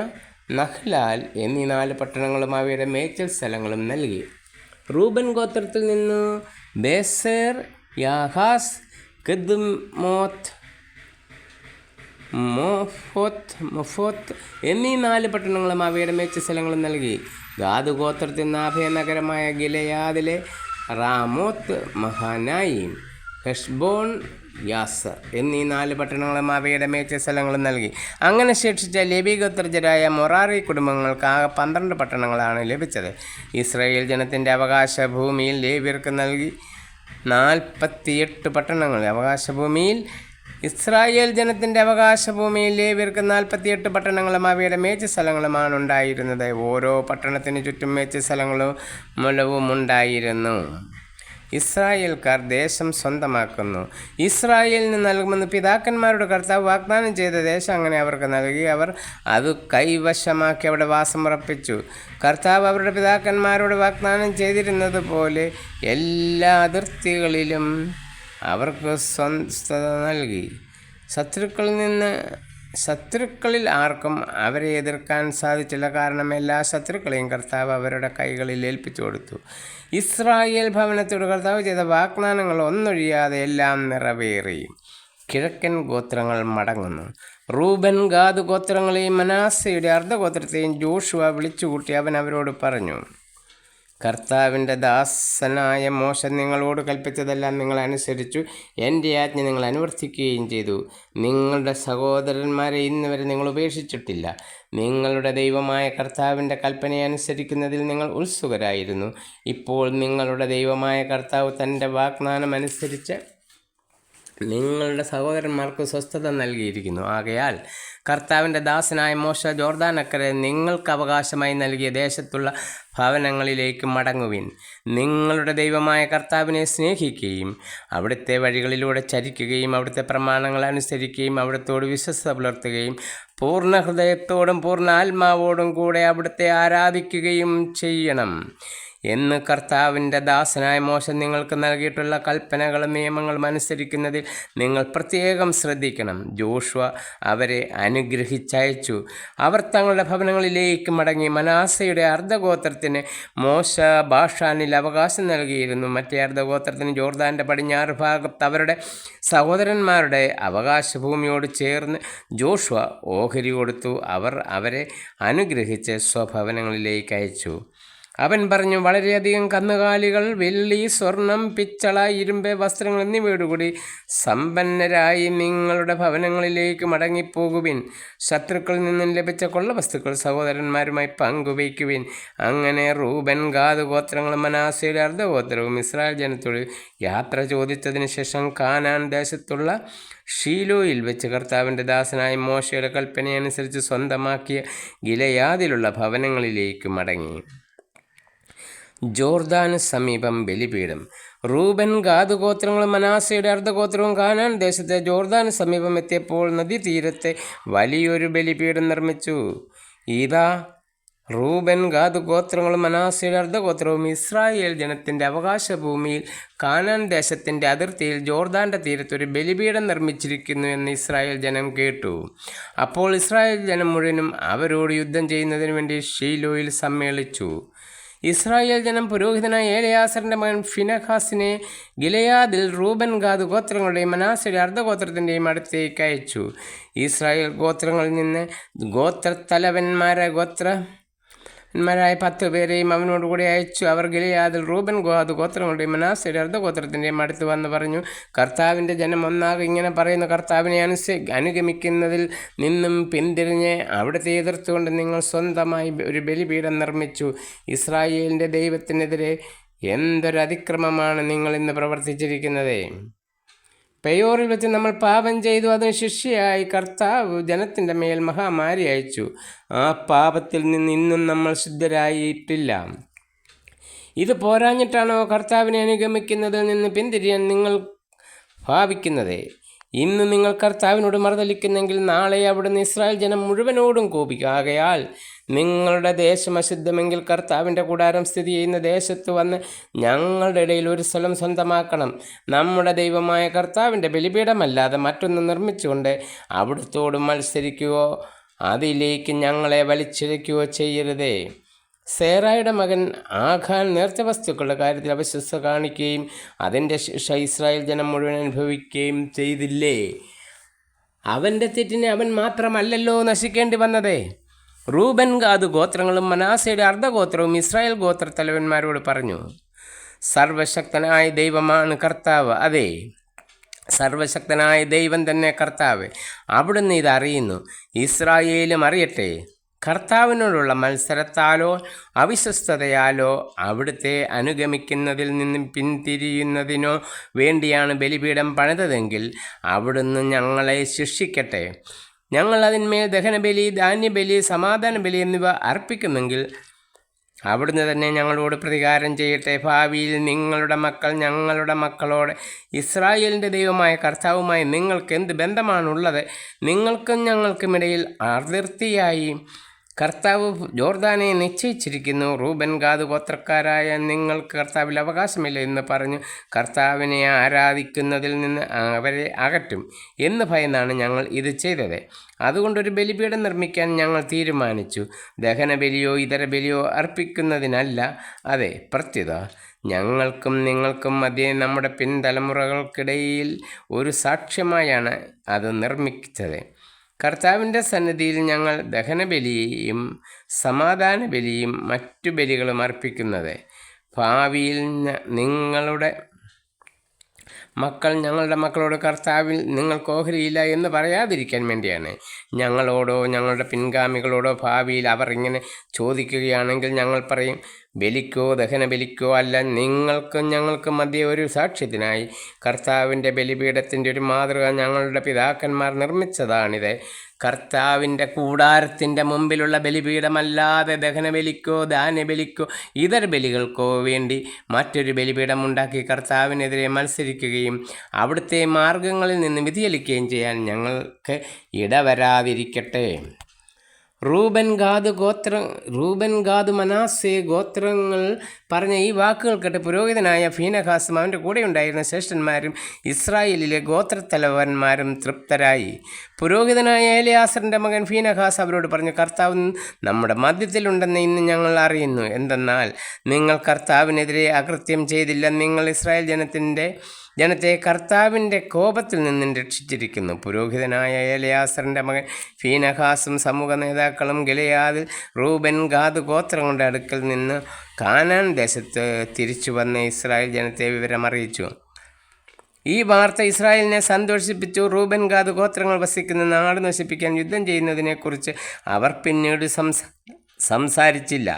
നഹ്ലാൽ എന്നീ 4 പട്ടണങ്ങളും അവയുടെ മേച്ചൽ സ്ഥലങ്ങളും നൽകി. റൂബൻ ഗോത്രത്തിൽ നിന്ന് ബേസേർ, യാഹാസ്, കിദ്മോത്ത്, മൊഫോത്ത് എന്നീ 4 പട്ടണങ്ങളും അവയുടെ മേച്ച സ്ഥലങ്ങളും നൽകി. ഗാദ് ഗോത്രത്തിൽ നിന്ന് അഭയനഗരമായ ഗിലെയാദിലെ റാമോത്ത് മഹാനായിം, ഹെഷ്ബോൺ, യാസർ എന്നീ 4 പട്ടണങ്ങളും അവയുടെ മേച്ച സ്ഥലങ്ങളും നൽകി. അങ്ങനെ ശേഷിച്ച ലേവി ഗോത്രജരായ മൊറാറി കുടുംബങ്ങൾക്ക് ആകെ 12 പട്ടണങ്ങളാണ് ലഭിച്ചത്. ഇസ്രായേൽ ജനത്തിൻ്റെ അവകാശ ഭൂമിയിൽ ലേവ്യർക്ക് നൽകി 48 പട്ടണങ്ങൾ. ഇസ്രായേൽ ജനത്തിൻ്റെ അവകാശഭൂമിയിൽ ലേവ്യർക്ക് 48 പട്ടണങ്ങളും അവയുടെ മേച്ച സ്ഥലങ്ങളുമാണ് ഉണ്ടായിരുന്നത്. ഓരോ പട്ടണത്തിന് ചുറ്റും മേച്ച സ്ഥലങ്ങളും മുലവും ഉണ്ടായിരുന്നു. ഇസ്രായേൽക്കാർ ദേശം സ്വന്തമാക്കുന്നു. ഇസ്രായേലിന് നൽകുമെന്ന് പിതാക്കന്മാരുടെ കർത്താവ് വാഗ്ദാനം ചെയ്ത ദേശം അങ്ങനെ അവർക്ക് നൽകി. അവർ അത് കൈവശമാക്കി അവിടെ വാസമുറപ്പിച്ചു. കർത്താവ് അവരുടെ പിതാക്കന്മാരോട് വാഗ്ദാനം ചെയ്തിരുന്നത് പോലെ എല്ലാ അതിർത്തികളിലും അവർക്ക് സ്വസ്ഥത നൽകി. ശത്രുക്കളിൽ ആർക്കും അവരെ എതിർക്കാൻ സാധിച്ചില്ല. കാരണം എല്ലാ ശത്രുക്കളെയും കർത്താവ് അവരുടെ കൈകളിൽ ഏൽപ്പിച്ചു കൊടുത്തു. ഇസ്രായേൽ ഭവനത്തോട് കർത്താവ് ചെയ്ത വാഗ്ദാനങ്ങൾ ഒന്നൊഴിയാതെ എല്ലാം നിറവേറി. കിഴക്കൻ ഗോത്രങ്ങൾ മടങ്ങുന്നു. റൂബൻ, ഗാദ് ഗോത്രങ്ങളെയും മനാസയുടെ അർദ്ധഗോത്രത്തെയും ജോഷുവ വിളിച്ചുകൂട്ടി അവൻ അവരോട് പറഞ്ഞു, കർത്താവിൻ്റെ ദാസനായ മോശ നിങ്ങളോട് കൽപ്പിച്ചതെല്ലാം നിങ്ങൾ അനുസരിച്ചു. എൻ്റെ ആജ്ഞ നിങ്ങൾ അനുവർത്തിക്കുകയും ചെയ്തു. നിങ്ങളുടെ സഹോദരന്മാരെ ഇന്നുവരെ നിങ്ങൾ ഉപേക്ഷിച്ചിട്ടില്ല. നിങ്ങളുടെ ദൈവമായ കർത്താവിൻ്റെ കൽപ്പനയെ അനുസരിക്കുന്നതിൽ നിങ്ങൾ ഉത്സുകരായിരുന്നു. ഇപ്പോൾ നിങ്ങളുടെ ദൈവമായ കർത്താവ് തൻ്റെ വാഗ്ദാനം അനുസരിച്ച് നിങ്ങളുടെ സഹോദരന്മാർക്ക് സ്വസ്ഥത നൽകിയിരിക്കുന്നു. ആകയാൽ കർത്താവിൻ്റെ ദാസനായ മോശ ജോർദാനക്കരെ നിങ്ങൾക്ക് അവകാശമായി നൽകിയ ദേശത്തുള്ള ഭവനങ്ങളിലേക്ക് മടങ്ങുവിൻ. നിങ്ങളുടെ ദൈവമായ കർത്താവിനെ സ്നേഹിക്കുകയും അവിടുത്തെ വഴികളിലൂടെ ചരിക്കുകയും അവിടുത്തെ പ്രമാണങ്ങൾ അനുസരിക്കുകയും അവിടുത്തോട് വിശ്വസ്തത പുലർത്തുകയും പൂർണ്ണ ഹൃദയത്തോടും പൂർണ്ണ ആത്മാവോടും കൂടെ അവിടുത്തെ ആരാധിക്കുകയും ചെയ്യണം എന്ന് കർത്താവിൻ്റെ ദാസനായ മോശ നിങ്ങൾക്ക് നൽകിയിട്ടുള്ള കൽപ്പനകളും നിയമങ്ങളും അനുസരിക്കുന്നതിൽ നിങ്ങൾ പ്രത്യേകം ശ്രദ്ധിക്കണം. ജോഷുവ അവരെ അനുഗ്രഹിച്ചയച്ചു. അവർ തങ്ങളുടെ ഭവനങ്ങളിലേക്ക് മടങ്ങി. മനാസയുടെ അർദ്ധഗോത്രത്തിന് മോശ ബാഷാനിൽ അവകാശം നൽകിയിരുന്നു. മറ്റേ അർദ്ധഗോത്രത്തിന് ജോർദാൻ്റെ പടിഞ്ഞാറ് ഭാഗത്ത് അവരുടെ സഹോദരന്മാരുടെ അവകാശഭൂമിയോട് ചേർന്ന് ജോഷുവ ഓഹരി കൊടുത്തു. അവർ അവരെ അനുഗ്രഹിച്ച് സ്വഭവനങ്ങളിലേക്ക് അയച്ചു. അവൻ പറഞ്ഞു, വളരെയധികം കന്നുകാലികൾ, വെള്ളി, സ്വർണം, പിച്ചള, ഇരുമ്പ്, വസ്ത്രങ്ങൾ എന്നിവയോടുകൂടി സമ്പന്നരായി നിങ്ങളുടെ ഭവനങ്ങളിലേക്ക് മടങ്ങിപ്പോകുവിൻ. ശത്രുക്കളിൽ നിന്നും ലഭിച്ച കൊള്ളവസ്തുക്കൾ സഹോദരന്മാരുമായി പങ്കുവയ്ക്കുവിൻ. അങ്ങനെ റൂബൻ, ഗാദ് ഗോത്രങ്ങളും മനാസയുടെ അർദ്ധഗോത്രവും ഇസ്രായേൽ ജനത്തോട് യാത്ര ചോദിച്ചതിന് ശേഷം കാനാൻ ദേശത്തുള്ള ഷീലോയിൽ വെച്ച് കർത്താവിൻ്റെ ദാസനായ മോശയുടെ കൽപ്പനയനുസരിച്ച് സ്വന്തമാക്കിയ ഗിലെയാദിലുള്ള ഭവനങ്ങളിലേക്ക് മടങ്ങി. ജോർദാന് സമീപം ബലിപീഠം. റൂബൻ, ഗാദ് ഗോത്രങ്ങളും മനാസയുടെ അർദ്ധഗോത്രവും കാനാൻ ദേശത്തെ ജോർദാന് സമീപം എത്തിയപ്പോൾ നദീതീരത്തെ വലിയൊരു ബലിപീഠം നിർമ്മിച്ചു. ഇതാ, റൂബൻ, ഗാദ് ഗോത്രങ്ങളും മനാസയുടെ അർദ്ധഗോത്രവും ഇസ്രായേൽ ജനത്തിൻ്റെ അവകാശഭൂമിയിൽ കാനാൻ ദേശത്തിൻ്റെ അതിർത്തിയിൽ ജോർദാൻ്റെ തീരത്തൊരു ബലിപീഠം നിർമ്മിച്ചിരിക്കുന്നു എന്ന് ഇസ്രായേൽ ജനം കേട്ടു. അപ്പോൾ ഇസ്രായേൽ ജനം മുഴുവനും അവരോട് യുദ്ധം ചെയ്യുന്നതിന് വേണ്ടി ഷീലോയിൽ സമ്മേളിച്ചു. ഇസ്രായേൽ ജനം പുരോഹിതനായ ഏലയാസറിൻ്റെ മകൻ ഫിനഹാസിനെ ഗിലെയാദിൽ റൂബൻ, ഗാദ് ഗോത്രങ്ങളുടെയും മനാസയുടെ അർദ്ധഗോത്രത്തിൻ്റെയും അടുത്തേക്ക് അയച്ചു. ഇസ്രായേൽ ഗോത്രങ്ങളിൽ നിന്ന് ഗോത്രത്തലവന്മാരെ ന്മാരായ 10 പേരെയും അവനോടുകൂടി അയച്ചു. അവർ ഗിലെയാദിൽ റൂബൻ, ഗാദ് ഗോത്രങ്ങളുടെയും മനശ്ശെയുടെ അർദ്ധഗോത്രത്തിൻ്റെയും അടുത്ത് വന്ന് പറഞ്ഞു, കർത്താവിൻ്റെ ജനം ഒന്നാകെ ഇങ്ങനെ പറയുന്നു, കർത്താവിനെ അനുഗമിക്കുന്നതിൽ നിന്നും പിന്തിരിഞ്ഞ് അവിടുത്തെ എതിർത്തുകൊണ്ട് നിങ്ങൾ സ്വന്തമായി ഒരു ബലിപീഠം നിർമ്മിച്ചു. ഇസ്രായേലിൻ്റെ ദൈവത്തിനെതിരെ എന്തൊരു അതിക്രമമാണ് നിങ്ങൾ ഇന്ന് പ്രവർത്തിച്ചിരിക്കുന്നത്. പെയോറിൽ വെച്ച് നമ്മൾ പാപം ചെയ്തു. അതിന് ശിക്ഷയായി കർത്താവ് ജനത്തിൻ്റെ മേൽ മഹാമാരി അയച്ചു. ആ പാപത്തിൽ നിന്ന് ഇന്നും നമ്മൾ ശുദ്ധരായിട്ടില്ല. ഇത് പോരാഞ്ഞിട്ടാണോ കർത്താവിനെ അനുഗമിക്കുന്നതിൽ നിന്ന് പിന്തിരിയാൻ നിങ്ങൾ ഭാവിക്കുന്നത്? ഇന്ന് നിങ്ങൾ കർത്താവിനോട് മറുതലിക്കുന്നെങ്കിൽ നാളെ അവിടുന്ന് ഇസ്രായേൽ ജനം മുഴുവനോടും കോപിക്കും. ആകയാൽ നിങ്ങളുടെ ദേശം അശുദ്ധമെങ്കിൽ കർത്താവിൻ്റെ കൂടാരം സ്ഥിതി ചെയ്യുന്ന ദേശത്ത് വന്ന് ഞങ്ങളുടെ ഇടയിൽ ഒരു സ്ഥലം സ്വന്തമാക്കണം. നമ്മുടെ ദൈവമായ കർത്താവിൻ്റെ ബലിപീഠമല്ലാതെ മറ്റൊന്ന് നിർമ്മിച്ചുകൊണ്ട് അവിടുത്തോട് മത്സരിക്കുകയോ അതിലേക്ക് ഞങ്ങളെ വലിച്ചിഴയ്ക്കുകയോ ചെയ്യരുതേ. സേറായുടെ മകൻ ആഖാൻ നേർച്ച വസ്തുക്കളുടെ കാര്യത്തിൽ അവിശ്വസ്ത കാണിക്കുകയും അതിൻ്റെ ശിക്ഷ ഇസ്രായേൽ ജനം മുഴുവൻ അനുഭവിക്കുകയും ചെയ്തില്ലേ? അവൻ്റെ തെറ്റിനെ അവൻ മാത്രമല്ലല്ലോ നശിക്കേണ്ടി വന്നത്. റൂബൻ, ഗാദ് ഗോത്രങ്ങളും മനാസയുടെ അർദ്ധഗോത്രവും ഇസ്രായേൽ ഗോത്രത്തലവന്മാരോട് പറഞ്ഞു, സർവശക്തനായ ദൈവമാണ് കർത്താവ്. അതെ, സർവശക്തനായ ദൈവം തന്നെ കർത്താവ്. അവിടുന്ന് ഇതറിയുന്നു, ഇസ്രായേലും അറിയട്ടെ. കർത്താവിനോടുള്ള മത്സരത്താലോ അവിശ്വസ്തതയാലോ അവിടുത്തെ അനുഗമിക്കുന്നതിൽ നിന്ന് പിന്തിരിയുന്നതിനോ വേണ്ടിയാണ് ബലിപീഠം പണിതതെങ്കിൽ അവിടുന്ന് ഞങ്ങളെ ശിക്ഷിക്കട്ടെ. ഞങ്ങൾ അതിന്മേൽ ദഹനബലി, ധാന്യബലി, സമാധാന ബലി എന്നിവ അർപ്പിക്കുമെങ്കിൽ അവിടുന്ന് തന്നെ ഞങ്ങളോട് പ്രതികാരം ചെയ്യട്ടെ. ഭാവിയിൽ നിങ്ങളുടെ മക്കൾ ഞങ്ങളുടെ മക്കളോട്, ഇസ്രായേലിൻ്റെ ദൈവമായ കർത്താവുമായി നിങ്ങൾക്ക് എന്ത് ബന്ധമാണുള്ളത്? നിങ്ങൾക്കും ഞങ്ങൾക്കുമിടയിൽ അതിർത്തിയായി കർത്താവ് ജോർദാനെ നിശ്ചയിച്ചിരിക്കുന്നു. റൂബൻ, ഗാദ് ഗോത്രക്കാരായ നിങ്ങൾക്ക് കർത്താവിൽ അവകാശമില്ല എന്ന് പറഞ്ഞു കർത്താവിനെ ആരാധിക്കുന്നതിൽ നിന്ന് അവരെ അകറ്റും എന്ന് ഭയന്നാണ് ഞങ്ങൾ ഇത് ചെയ്തത്. അതുകൊണ്ടൊരു ബലിപീഠം നിർമ്മിക്കാൻ ഞങ്ങൾ തീരുമാനിച്ചു. ദഹനബലിയോ ഇതര ബലിയോ അർപ്പിക്കുന്നതിനല്ല. അതെ, പ്രത്യുത ഞങ്ങൾക്കും നിങ്ങൾക്കും മധ്യേ നമ്മുടെ പിൻതലമുറകൾക്കിടയിൽ ഒരു സാക്ഷ്യമായാണ് അത് നിർമ്മിച്ചത്. കർത്താവിൻ്റെ സന്നിധിയിൽ ഞങ്ങൾ ദഹനബലിയും സമാധാന ബലിയും മറ്റു ബലികളും അർപ്പിക്കുന്നത് ഭാവിയിൽ നിങ്ങളുടെ മക്കൾ ഞങ്ങളുടെ മക്കളോട് കർത്താവിൽ നിങ്ങൾക്ക് ഓഹരിയില്ല എന്ന് പറയാതിരിക്കാൻ വേണ്ടിയാണ്. ഞങ്ങളോടോ ഞങ്ങളുടെ പിൻഗാമികളോടോ ഭാവിയിൽ അവർ ഇങ്ങനെ ചോദിക്കുകയാണെങ്കിൽ ഞങ്ങൾ പറയും, ബലിക്കോ ദഹനബലിക്കോ അല്ല, നിങ്ങൾക്കും ഞങ്ങൾക്കും മധ്യേ ഒരു സാക്ഷ്യത്തിനായി കർത്താവിൻ്റെ ബലിപീഠത്തിൻ്റെ ഒരു മാതൃക ഞങ്ങളുടെ പിതാക്കന്മാർ നിർമ്മിച്ചതാണിത്. കർത്താവിൻ്റെ കൂടാരത്തിൻ്റെ മുമ്പിലുള്ള ബലിപീഠമല്ലാതെ ദഹനബലിക്കോ ധാന്യബലിക്കോ ഇതര ബലികൾക്കോ വേണ്ടി മറ്റൊരു ബലിപീഠം ഉണ്ടാക്കി കർത്താവിനെതിരെ മത്സരിക്കുകയും അവിടുത്തെ മാർഗങ്ങളിൽ നിന്ന് വ്യതിചലിക്കുകയും ചെയ്യാൻ ഞങ്ങൾക്ക് ഇടവരാതിരിക്കട്ടെ. റൂബൻ, ഗാദ്, മനാസെ ഗോത്രങ്ങൾ പറഞ്ഞ ഈ വാക്കുകൾ കേട്ട് പുരോഹിതനായ ഫീനഹാസും അവൻ്റെ കൂടെ ഉണ്ടായിരുന്ന ശ്രേഷ്ഠന്മാരും ഇസ്രായേലിലെ ഗോത്രത്തലവന്മാരും തൃപ്തരായി. പുരോഹിതനായ എലിയാസറിൻ്റെ മകൻ ഫീനഹാസ് അവരോട് പറഞ്ഞു, കർത്താവ് നമ്മുടെ മധ്യത്തിലുണ്ടെന്ന് ഇന്ന് ഞങ്ങൾ അറിയുന്നു. എന്തെന്നാൽ നിങ്ങൾ കർത്താവിനെതിരെ അകൃത്യം ചെയ്തില്ല. നിങ്ങൾ ഇസ്രായേൽ ജനത്തെ കർത്താവിൻ്റെ കോപത്തിൽ നിന്നും രക്ഷിച്ചിരിക്കുന്നു. പുരോഹിതനായ എലിയാസറിൻ്റെ മകൻ ഫീനഹാസും സമൂഹ നേതാക്കളും ഗിലെയാദിൽ റൂബൻ, ഗാദ് ഗോത്രങ്ങളുടെ അടുക്കൽ നിന്ന് കാനാൻ ദേശത്ത് തിരിച്ചു വന്ന ഇസ്രായേൽ ജനത്തെ വിവരമറിയിച്ചു. ഈ വാർത്ത ഇസ്രായേലിനെ സന്തോഷിപ്പിച്ചു. റൂബൻ, ഗാദ് ഗോത്രങ്ങൾ വസിക്കുന്ന നാട് നശിപ്പിക്കാൻ യുദ്ധം ചെയ്യുന്നതിനെക്കുറിച്ച് അവർ പിന്നീട് സംസാരിച്ചില്ല.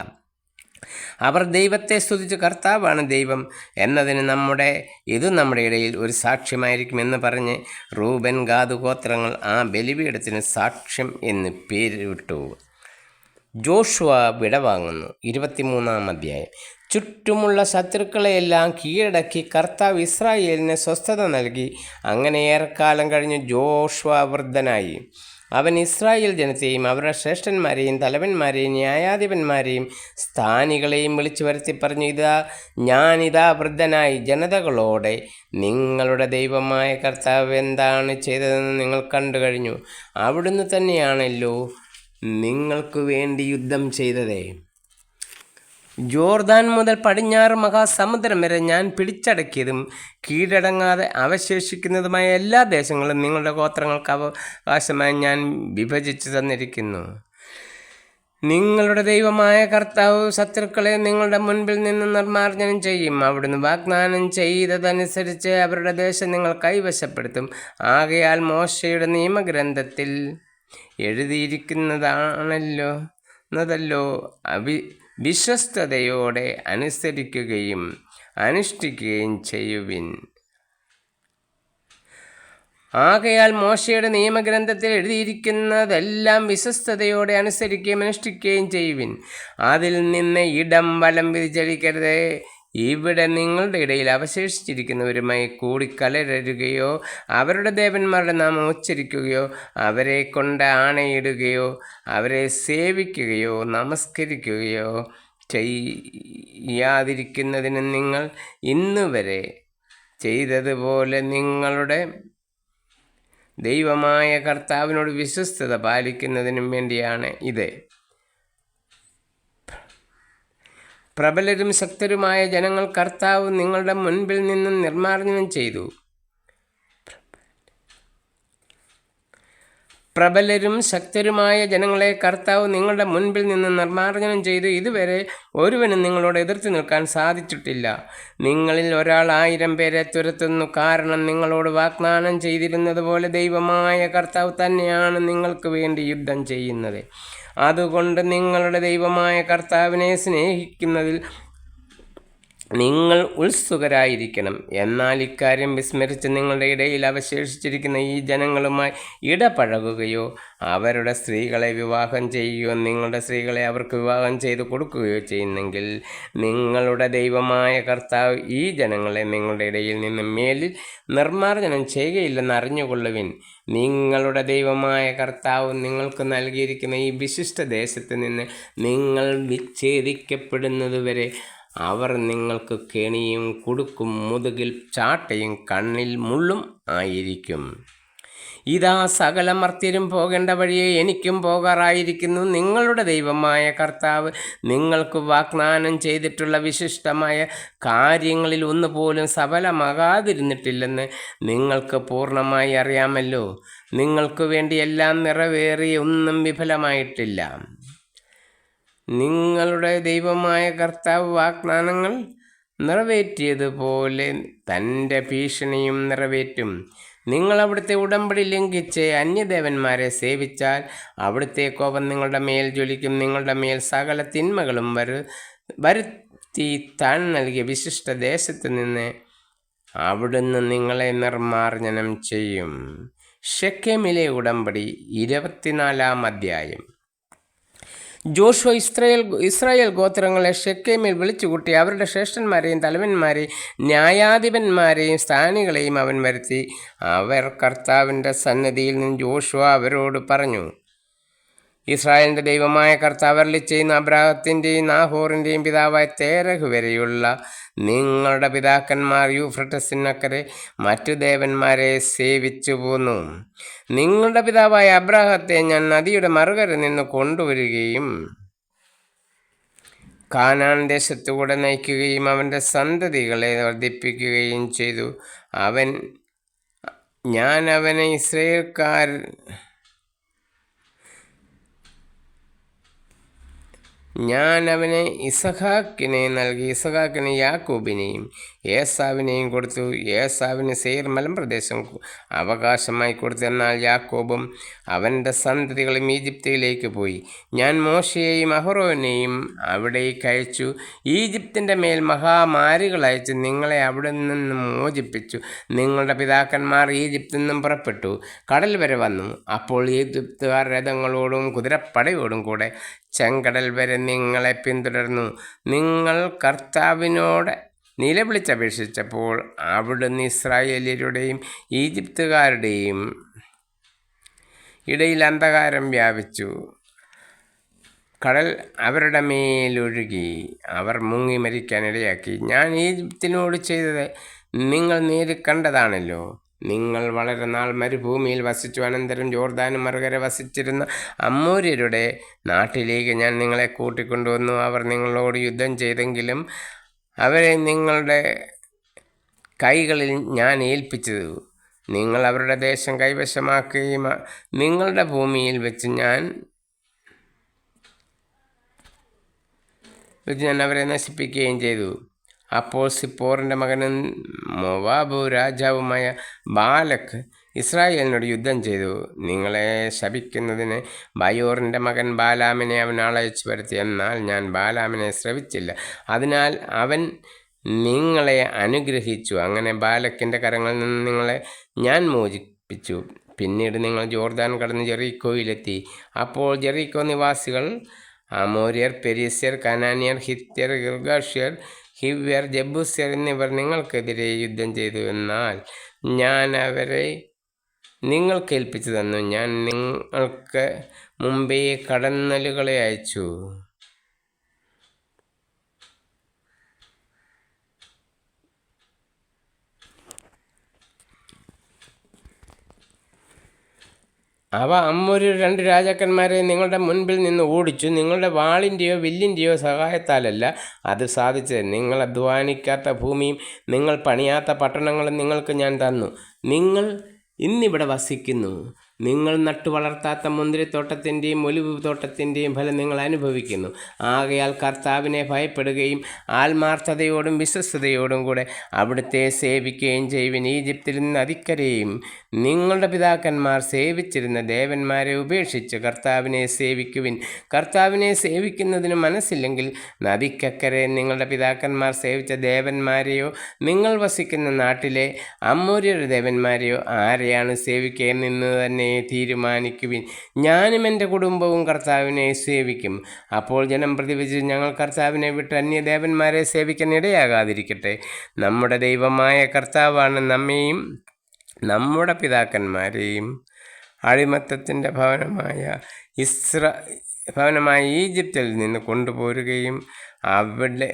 അവർ ദൈവത്തെ സ്തുതിച്ചു, കർത്താവാണ് ദൈവം എന്നതിന് നമ്മുടെ ഇടയിൽ ഒരു സാക്ഷ്യമായിരിക്കുമെന്ന് പറഞ്ഞ് റൂബൻ, ഗാദ് ഗോത്രങ്ങൾ ആ ബലിപീഠത്തിന് സാക്ഷ്യം എന്ന് പേരിട്ടു. ജോഷുവ വിടവാങ്ങുന്നു. 23-ാം അധ്യായം. ചുറ്റുമുള്ള ശത്രുക്കളെയെല്ലാം കീഴടക്കി കർത്താവ് ഇസ്രായേലിന് സ്വസ്ഥത നൽകി. അങ്ങനെ ഏറെക്കാലം കഴിഞ്ഞ് ജോഷുവ വൃദ്ധനായി. അവൻ ഇസ്രായേൽ ജനത്തെയും അവരുടെ ശ്രേഷ്ഠന്മാരെയും തലവന്മാരെയും ന്യായാധിപന്മാരെയും സ്ഥാനികളെയും വിളിച്ചു വരുത്തി പറഞ്ഞു, ഞാനിതാ വൃദ്ധനായി. ജനതകളോടെ നിങ്ങളുടെ ദൈവമായ കർത്താവ് എന്താണ് ചെയ്തതെന്ന് നിങ്ങൾ കണ്ടു കഴിഞ്ഞു. അവിടുന്ന് തന്നെയാണല്ലോ നിങ്ങൾക്ക് വേണ്ടി യുദ്ധം ചെയ്തതേ. ജോർദാൻ മുതൽ പടിഞ്ഞാറ് മഹാസമുദ്രം വരെ ഞാൻ പിടിച്ചടക്കിയതും കീഴടങ്ങാതെ അവശേഷിക്കുന്നതുമായ എല്ലാ ദേശങ്ങളും നിങ്ങളുടെ ഗോത്രങ്ങൾക്ക് അവകാശമായി ഞാൻ വിഭജിച്ചു തന്നിരിക്കുന്നു. നിങ്ങളുടെ ദൈവമായ കർത്താവ് ശത്രുക്കളെ നിങ്ങളുടെ മുൻപിൽ നിന്ന് നിർമ്മാർജ്ജനം ചെയ്യും. അവിടുന്ന് വാഗ്ദാനം ചെയ്തതനുസരിച്ച് അവരുടെ ദേശം നിങ്ങൾ കൈവശപ്പെടുത്തും. ആകയാൽ മോശയുടെ നിയമഗ്രന്ഥത്തിൽ എഴുതിയിരിക്കുന്നതാണല്ലോ വിശ്വസ്തയോടെ അനുസരിക്കുകയും അനുഷ്ഠിക്കുകയും ചെയ്യുവിൻ. ആകയാൽ മോശയുടെ നിയമഗ്രന്ഥത്തിൽ എഴുതിയിരിക്കുന്നതെല്ലാം വിശ്വസ്തയോടെ അനുസരിക്കുകയും അനുഷ്ഠിക്കുകയും ചെയ്യുവിൻ. അതിൽ നിന്ന് ഇടം വലം വ്യതിചലിക്കരുത്. ഇവിടെ നിങ്ങളുടെ ഇടയിൽ അവശേഷിച്ചിരിക്കുന്നവരുമായി കൂടിക്കലരുകയോ അവരുടെ ദേവന്മാരുടെ നാമം ഉച്ചരിക്കുകയോ അവരെ കൊണ്ട് ആണയിടുകയോ അവരെ സേവിക്കുകയോ നമസ്കരിക്കുകയോ ചെയ്യാതിരിക്കുന്നതിന് നിങ്ങൾ ഇന്നുവരെ ചെയ്തതുപോലെ നിങ്ങളുടെ ദൈവമായ കർത്താവിനോട് വിശ്വസ്തത പാലിക്കുന്നതിനും വേണ്ടിയാണ് ഇത്. പ്രബലരും ശക്തരുമായ ജനങ്ങൾ കർത്താവ് നിങ്ങളുടെ മുൻപിൽ നിന്നും നിർമ്മാർജ്ജനം ചെയ്തു. പ്രബലരും ശക്തരുമായ ജനങ്ങളെ കർത്താവ് നിങ്ങളുടെ മുൻപിൽ നിന്ന് നിർമ്മാർജ്ജനം ചെയ്തു. ഇതുവരെ ഒരുവനും നിങ്ങളോട് എതിർത്ത് നിൽക്കാൻ സാധിച്ചിട്ടില്ല. നിങ്ങളിൽ ഒരാൾ 1000 പേരെ തുരത്തുന്നു. കാരണം നിങ്ങളോട് വാഗ്ദാനം ചെയ്തിരുന്നത് പോലെ ദൈവമായ കർത്താവ് തന്നെയാണ് നിങ്ങൾക്ക് വേണ്ടി യുദ്ധം ചെയ്യുന്നത്. അതുകൊണ്ട് നിങ്ങളുടെ ദൈവമായ കർത്താവിനെ സ്നേഹിക്കുന്നതിൽ നിങ്ങൾ ഉത്സുകരായിരിക്കണം. എന്നാൽ ഇക്കാര്യം വിസ്മരിച്ച് നിങ്ങളുടെ ഇടയിൽ അവശേഷിച്ചിരിക്കുന്ന ഈ ജനങ്ങളുമായി ഇടപഴകുകയോ അവരുടെ സ്ത്രീകളെ വിവാഹം ചെയ്യുകയോ നിങ്ങളുടെ സ്ത്രീകളെ അവർക്ക് വിവാഹം ചെയ്തു കൊടുക്കുകയോ ചെയ്യുന്നെങ്കിൽ നിങ്ങളുടെ ദൈവമായ കർത്താവ് ഈ ജനങ്ങളെ നിങ്ങളുടെ ഇടയിൽ നിന്ന് മേലിൽ നിർമ്മാർജ്ജനം ചെയ്യുകയില്ലെന്ന് അറിഞ്ഞുകൊള്ളുവിൻ. നിങ്ങളുടെ ദൈവമായ കർത്താവ് നിങ്ങൾക്ക് നൽകിയിരിക്കുന്ന ഈ വിശിഷ്ട ദേശത്ത് നിന്ന് നിങ്ങൾ വിച്ഛേദിക്കപ്പെടുന്നതുവരെ അവർ നിങ്ങൾക്ക് കെണിയും കുടുക്കും മുതുകിൽ ചാട്ടയും കണ്ണിൽ മുള്ളും ആയിരിക്കും. ഇതാ സകല മർത്യരും പോകേണ്ട വഴിയെ എനിക്കും പോകാറായിരിക്കുന്നു. നിങ്ങളുടെ ദൈവമായ കർത്താവ് നിങ്ങൾക്ക് വാഗ്ദാനം ചെയ്തിട്ടുള്ള വിശിഷ്ടമായ കാര്യങ്ങളിൽ ഒന്നുപോലും സഫലമാകാതിരുന്നിട്ടില്ലെന്ന് നിങ്ങൾക്ക് പൂർണ്ണമായി അറിയാമല്ലോ. നിങ്ങൾക്ക് വേണ്ടി എല്ലാം നിറവേറി ഒന്നും വിഫലമായിട്ടില്ല. നിങ്ങളുടെ ദൈവമായ കർത്താവ് വാഗ്ദാനങ്ങൾ നിറവേറ്റിയതുപോലെ തൻ്റെ ഭീഷണിയും നിറവേറ്റും. നിങ്ങൾ അവിടുത്തെ ഉടമ്പടി ലംഘിച്ച് അന്യദേവന്മാരെ സേവിച്ചാൽ അവിടുത്തെ കോപം നിങ്ങളുടെ മേൽ ജ്വലിക്കും. നിങ്ങളുടെ മേൽ സകല തിന്മകളും വരുത്തി താൻ നൽകിയ വിശിഷ്ട ദേശത്ത് നിന്ന് അവിടുന്ന് നിങ്ങളെ നിർമ്മാർജ്ജനം ചെയ്യും. ഷെക്കേമിലെ ഉടമ്പടി 24-ാം അധ്യായം. ജോഷുവ ഇസ്രായേൽ ഗോത്രങ്ങളെ ഷെക്കേമിൽ വിളിച്ചുകൂട്ടി അവരുടെ ശ്രേഷ്ഠന്മാരെയും തലവന്മാരെയും ന്യായാധിപന്മാരെയും സ്ഥാനികളെയും അവൻ വരുത്തി. അവർ കർത്താവിൻ്റെ സന്നിധിയിൽ നിന്ന് ജോഷുവ അവരോട് പറഞ്ഞു, ഇസ്രായേലിൻ്റെ ദൈവമായ കർത്താവ് അരുളിച്ചെയ്യുന്നു, അബ്രാഹത്തിൻ്റെയും നാഹോറിൻ്റെയും പിതാവായ തേരഹ് വരെയുള്ള നിങ്ങളുടെ പിതാക്കന്മാർ യൂഫ്രട്ടസിനക്കരെ മറ്റു ദേവന്മാരെ സേവിച്ചു പോന്നു. നിങ്ങളുടെ പിതാവായ അബ്രാഹത്തെ ഞാൻ നദിയുടെ മറുകര നിന്ന് കൊണ്ടുവരികയും കാനാൻ ദേശത്തുകൂടെ നയിക്കുകയും അവൻ്റെ സന്തതികളെ വർദ്ധിപ്പിക്കുകയും ചെയ്തു. ഞാൻ അവനെ ഇസഹാക്കിനെ നൽകി. ഇസഹാക്കിന് യാക്കോബിനെയും ഏസാവിനെയും കൊടുത്തു. ഏസാവിന് സെയീർ മലമ്പ്രദേശം അവകാശമായി കൊടുത്തു. എന്നാൽ യാക്കോബും അവൻ്റെ സന്തതികളും ഈജിപ്തിലേക്ക് പോയി. ഞാൻ മോശയെയും അഹ്റോനെയും അവിടേക്ക് അയച്ചു. ഈജിപ്തിൻ്റെ മേൽ മഹാമാരികൾ അയച്ച് നിങ്ങളെ അവിടെ നിന്ന് മോചിപ്പിച്ചു. നിങ്ങളുടെ പിതാക്കന്മാർ ഈജിപ്തിൽ നിന്നും പുറപ്പെട്ടു കടൽ വരെ വന്നു. അപ്പോൾ ഈജിപ്തുകാർ രഥങ്ങളോടും കുതിരപ്പടയോടും കൂടെ ചെങ്കടൽ വരെ നിങ്ങളെ പിന്തുടർന്നു. നിങ്ങൾ കർത്താവിനോട് നിലവിളിച്ചപേക്ഷിച്ചപ്പോൾ അവിടുന്ന് ഇസ്രായേല്യരുടെയും ഈജിപ്തുകാരുടെയും ഇടയിൽ അന്ധകാരം വ്യാപിച്ചു. കടൽ അവരുടെ മേലൊഴുകി അവർ മുങ്ങി മരിക്കാനിടയാക്കി. ഞാൻ ഈജിപ്തിനോട് ചെയ്തത് നിങ്ങൾ നേരിൽ കണ്ടതാണല്ലോ. നിങ്ങൾ വളരെ നാൾ മരുഭൂമിയിൽ വസിച്ചു. അനന്തരം ജോർദാനും മറുകര വസിച്ചിരുന്ന അമ്മോര്യരുടെ നാട്ടിലേക്ക് ഞാൻ നിങ്ങളെ കൂട്ടിക്കൊണ്ടുവന്നു. അവർ നിങ്ങളോട് യുദ്ധം ചെയ്തെങ്കിലും അവരെ നിങ്ങളുടെ കൈകളിൽ ഞാൻ ഏൽപ്പിച്ചു. നിങ്ങൾ അവരുടെ ദേശം കൈവശമാക്കുകയും നിങ്ങളുടെ ഭൂമിയിൽ വെച്ച് ഞാൻ വെച്ച് ഞാൻ അവരെ നശിപ്പിക്കുകയും ചെയ്തു. അപ്പോൾ സിപ്പോറിൻ്റെ മകനും മോവാബ് രാജാവുമായ ബാലക്ക് ഇസ്രായേലിനോട് യുദ്ധം ചെയ്തു. നിങ്ങളെ ശപിക്കുന്നതിന് ബയോറിൻ്റെ മകൻ ബാലാമിനെ അവൻ അയച്ചു വരുത്തി. എന്നാൽ ഞാൻ ബാലാമിനെ ശ്രവിച്ചില്ല. അതിനാൽ അവൻ നിങ്ങളെ അനുഗ്രഹിച്ചു. അങ്ങനെ ബാലക്കിൻ്റെ കരങ്ങളിൽ നിന്ന് നിങ്ങളെ ഞാൻ മോചിപ്പിച്ചു. പിന്നീട് നിങ്ങൾ ജോർദാൻ കടന്ന് ജെറീക്കോയിലെത്തി. അപ്പോൾ ജെറീക്കോ നിവാസികൾ അമോര്യർ, പെരിസ്യർ, കനാനിയർ, ഹിത്യർ, ഗിർഗാഷ്യർ, ഹിവ്യർ, ജബൂസ്യർ എന്നിവർ നിങ്ങൾക്കെതിരെ യുദ്ധം ചെയ്തു. എന്നാൽ ഞാൻ അവരെ നിങ്ങൾക്ക് ഏൽപ്പിച്ചു തന്നു. ഞാൻ നിങ്ങൾക്ക് മുമ്പേ കടന്നലുകളെ അയച്ചു. അവ അമ്മൊരു 2 രാജാക്കന്മാരെ നിങ്ങളുടെ മുൻപിൽ നിന്ന് ഓടിച്ചു. നിങ്ങളുടെ വാളിൻ്റെയോ വില്ലിൻ്റെയോ സഹായത്താലല്ല അത് സാധിച്ചത്. നിങ്ങൾ അധ്വാനിക്കാത്ത ഭൂമിയും നിങ്ങൾ പണിയാത്ത പട്ടണങ്ങളും നിങ്ങൾക്ക് ഞാൻ തന്നു. നിങ്ങൾ ഇന്നിവിടെ വസിക്കുന്നു. നിങ്ങൾ നട്ടു വളർത്താത്ത മുന്തിരിത്തോട്ടത്തിൻ്റെയും ഒലിവ് തോട്ടത്തിൻ്റെയും ഫലം നിങ്ങൾ അനുഭവിക്കുന്നു. ആകയാൽ കർത്താവിനെ ഭയപ്പെടുകയും ആത്മാർത്ഥതയോടും വിശ്വസ്തയോടും കൂടെ അവിടുത്തെ സേവിക്കുകയും ചെയ്യുവിൻ. ഈജിപ്തിൽ നദിക്കരെയും നിങ്ങളുടെ പിതാക്കന്മാർ സേവിച്ചിരുന്ന ദേവന്മാരെ ഉപേക്ഷിച്ച് കർത്താവിനെ സേവിക്കുവിൻ. കർത്താവിനെ സേവിക്കുന്നതിന് മനസ്സില്ലെങ്കിൽ നദിക്കക്കരെ നിങ്ങളുടെ പിതാക്കന്മാർ സേവിച്ച ദേവന്മാരെയോ നിങ്ങൾ വസിക്കുന്ന നാട്ടിലെ അമ്മോര്യരുടെ ദേവന്മാരെയോ ആരെയാണ് സേവിക്കുകയെന്ന് തന്നെ തീരുമാനിക്കുവിൻ. ഞാനും എൻ്റെ കുടുംബവും കർത്താവിനെ സേവിക്കും. അപ്പോൾ ജനം പ്രതിവചിച്ചു, ഞങ്ങൾ കർത്താവിനെ വിട്ട് അന്യദേവന്മാരെ സേവിക്കാൻ ഇടയാകാതിരിക്കട്ടെ. നമ്മുടെ ദൈവമായ കർത്താവാണ് നമ്മെയും നമ്മുടെ പിതാക്കന്മാരെയും അടിമത്തത്തിൻ്റെ ഭവനമായ ഈജിപ്തിൽ നിന്ന് കൊണ്ടുപോരുകയും അവിടെ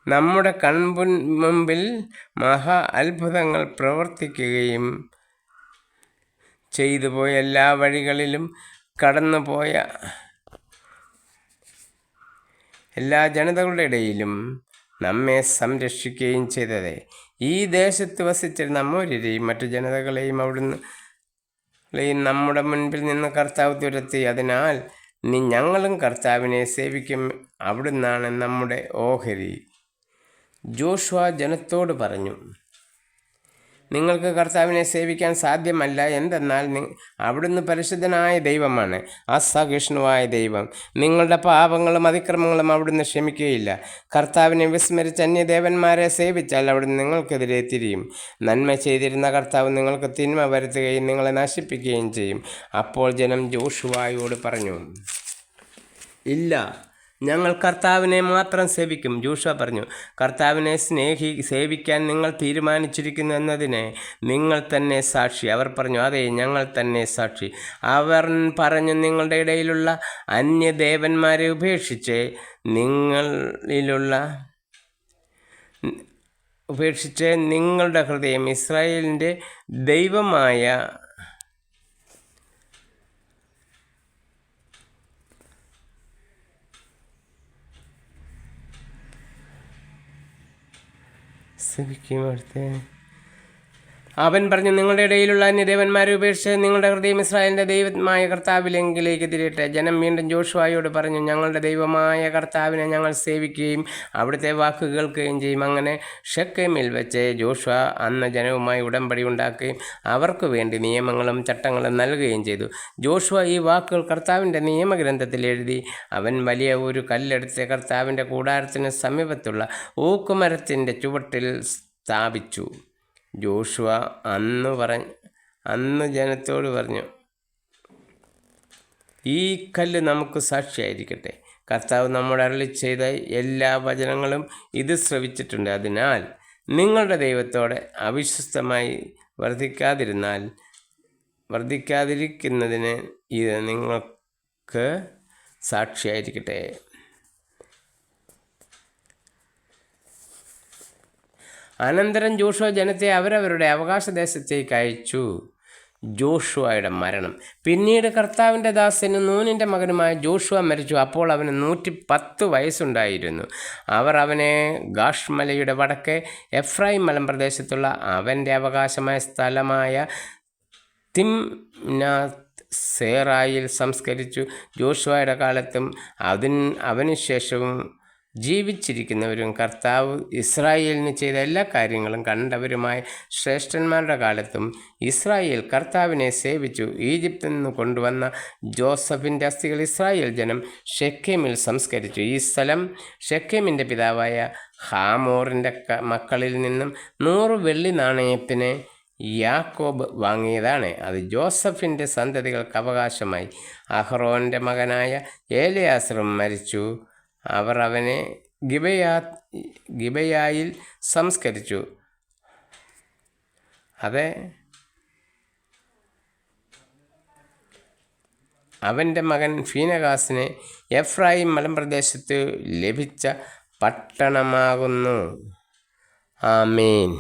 നമ്മുടെ കൺമുമ്പിൽ മഹാ അത്ഭുതങ്ങൾ പ്രവർത്തിക്കുകയും ചെയ്തുപോയ എല്ലാ വഴികളിലും കടന്നുപോയ എല്ലാ ജനതകളുടെ ഇടയിലും നമ്മെ സംരക്ഷിക്കുകയും ചെയ്തത്. ഈ ദേശത്ത് വസിച്ചിരുന്ന അമോര്യരെയും മറ്റു ജനതകളെയും നമ്മുടെ മുൻപിൽ നിന്ന് കർത്താവ് തുരത്തി. അതിനാൽ ഞങ്ങളും കർത്താവിനെ സേവിക്കും. അവിടുന്നാണ് നമ്മുടെ ഓഹരി. ജോഷുവ ജനത്തോട് പറഞ്ഞു, നിങ്ങൾക്ക് കർത്താവിനെ സേവിക്കാൻ സാധ്യമല്ല. എന്തെന്നാൽ അവിടുന്ന് പരിശുദ്ധനായ ദൈവമാണ്, അസഹിഷ്ണുവായ ദൈവം. നിങ്ങളുടെ പാപങ്ങളും അതിക്രമങ്ങളും അവിടുന്ന് ക്ഷമിക്കുകയില്ല. കർത്താവിനെ വിസ്മരിച്ച് അന്യദേവന്മാരെ സേവിച്ചാൽ അവിടുന്ന് നിങ്ങൾക്കെതിരെ തിരിയും. നന്മ ചെയ്തിരുന്ന കർത്താവ് നിങ്ങൾക്ക് തിന്മ വരുത്തുകയും നിങ്ങളെ നശിപ്പിക്കുകയും ചെയ്യും. അപ്പോൾ ജനം ജോഷുവായോട് പറഞ്ഞു, ഇല്ല, ഞങ്ങൾ കർത്താവിനെ മാത്രം സേവിക്കും. ജോഷുവ പറഞ്ഞു, കർത്താവിനെ സേവിക്കാൻ നിങ്ങൾ തീരുമാനിച്ചിരിക്കുന്നു എന്നതിന് നിങ്ങൾ തന്നെ സാക്ഷി. അവർ പറഞ്ഞു, അതെ, ഞങ്ങൾ തന്നെ സാക്ഷി. അവർ പറഞ്ഞു, നിങ്ങളുടെ ഇടയിലുള്ള അന്യദേവന്മാരെ ഉപേക്ഷിച്ച് നിങ്ങളുടെ ഹൃദയം ഇസ്രായേലിൻ്റെ ദൈവമായ അവൻ പറഞ്ഞു, നിങ്ങളുടെ ഇടയിലുള്ള അന്യദേവന്മാരെ ഉപേക്ഷിച്ച് നിങ്ങളുടെ ഹൃദയം ഇസ്രായേലിൻ്റെ ദൈവമായ കർത്താവിലെങ്കിലേക്ക് തിരിയട്ടെ. ജനം വീണ്ടും ജോഷുവയോട് പറഞ്ഞു, ഞങ്ങളുടെ ദൈവമായ കർത്താവിനെ ഞങ്ങൾ സേവിക്കുകയും അവിടുത്തെ വാക്ക് കേൾക്കുകയും ചെയ്യും. അങ്ങനെ ഷെക്കേമിൽ വെച്ച് ജോഷുവ അന്ന് ജനവുമായി ഉടമ്പടി ഉണ്ടാക്കുകയും അവർക്ക് വേണ്ടി നിയമങ്ങളും ചട്ടങ്ങളും നൽകുകയും ചെയ്തു. ജോഷുവ ഈ വാക്കുകൾ കർത്താവിൻ്റെ നിയമഗ്രന്ഥത്തിൽ എഴുതി. അവൻ വലിയ ഒരു കല്ലെടുത്ത് കർത്താവിൻ്റെ കൂടാരത്തിന് സമീപത്തുള്ള ഓക്കുമരത്തിൻ്റെ ചുവട്ടിൽ സ്ഥാപിച്ചു. ജോഷുവ അന്ന് ജനത്തോട് പറഞ്ഞു, ഈ കല്ല് നമുക്ക് സാക്ഷിയായിരിക്കട്ടെ. കർത്താവ് നമ്മോട് അരുളി ചെയ്ത എല്ലാ വചനങ്ങളും ഇത് ശ്രവിച്ചിട്ടുണ്ട്. അതിനാൽ നിങ്ങളുടെ ദൈവത്തോടെ അവിശ്വസ്തമായി വർദ്ധിക്കാതിരിക്കുന്നതിന് ഇത് നിങ്ങൾക്ക് സാക്ഷിയായിരിക്കട്ടെ. അനന്തരം ജോഷുവ ജനത്തെ അവരവരുടെ അവകാശദേശത്തേക്ക് അയച്ചു. ജോഷുവയുടെ മരണം. പിന്നീട് കർത്താവിൻ്റെ ദാസനും നൂനിൻ്റെ മകനുമായ ജോഷുവ മരിച്ചു. അപ്പോൾ അവന് 110 വയസ്സുണ്ടായിരുന്നു. അവർ അവനെ ഗാഷ് മലയുടെ വടക്ക് എഫ്രൈം മലമ്പ്രദേശത്തുള്ള അവൻ്റെ അവകാശമായ സ്ഥലമായ തിംനാത്ത് സേറായിൽ സംസ്കരിച്ചു. ജോഷുവയുടെ കാലത്തും അവനുശേഷവും ജീവിച്ചിരിക്കുന്നവരും കർത്താവ് ഇസ്രായേലിന് ചെയ്ത എല്ലാ കാര്യങ്ങളും കണ്ടവരുമായ ശ്രേഷ്ഠന്മാരുടെ കാലത്തും ഇസ്രായേൽ കർത്താവിനെ സേവിച്ചു. ഈജിപ്തിൽ നിന്ന് കൊണ്ടുവന്ന ജോസഫിൻ്റെ അസ്ഥികൾ ഇസ്രായേൽ ജനം ഷെക്കേമിൽ സംസ്കരിച്ചു. ഈ സ്ഥലം ഷെക്കേമിൻ്റെ പിതാവായ ഹാമോറിൻ്റെ മക്കളിൽ നിന്നും 100 വെള്ളി നാണയത്തിന് യാക്കോബ് വാങ്ങിയതാണ്. അത് ജോസഫിൻ്റെ സന്തതികൾക്ക് അവകാശമായി. അഹ്റോൻ്റെ മകനായ ഏലിയാസറും മരിച്ചു. അവർ അവനെ ഗിബയായിൽ സംസ്കരിച്ചു. അവൻ്റെ മകൻ ഫീനഹാസിന് എഫ്രായിം മലമ്പ്രദേശത്ത് ലഭിച്ച പട്ടണമാകുന്നു. ആമേൻ.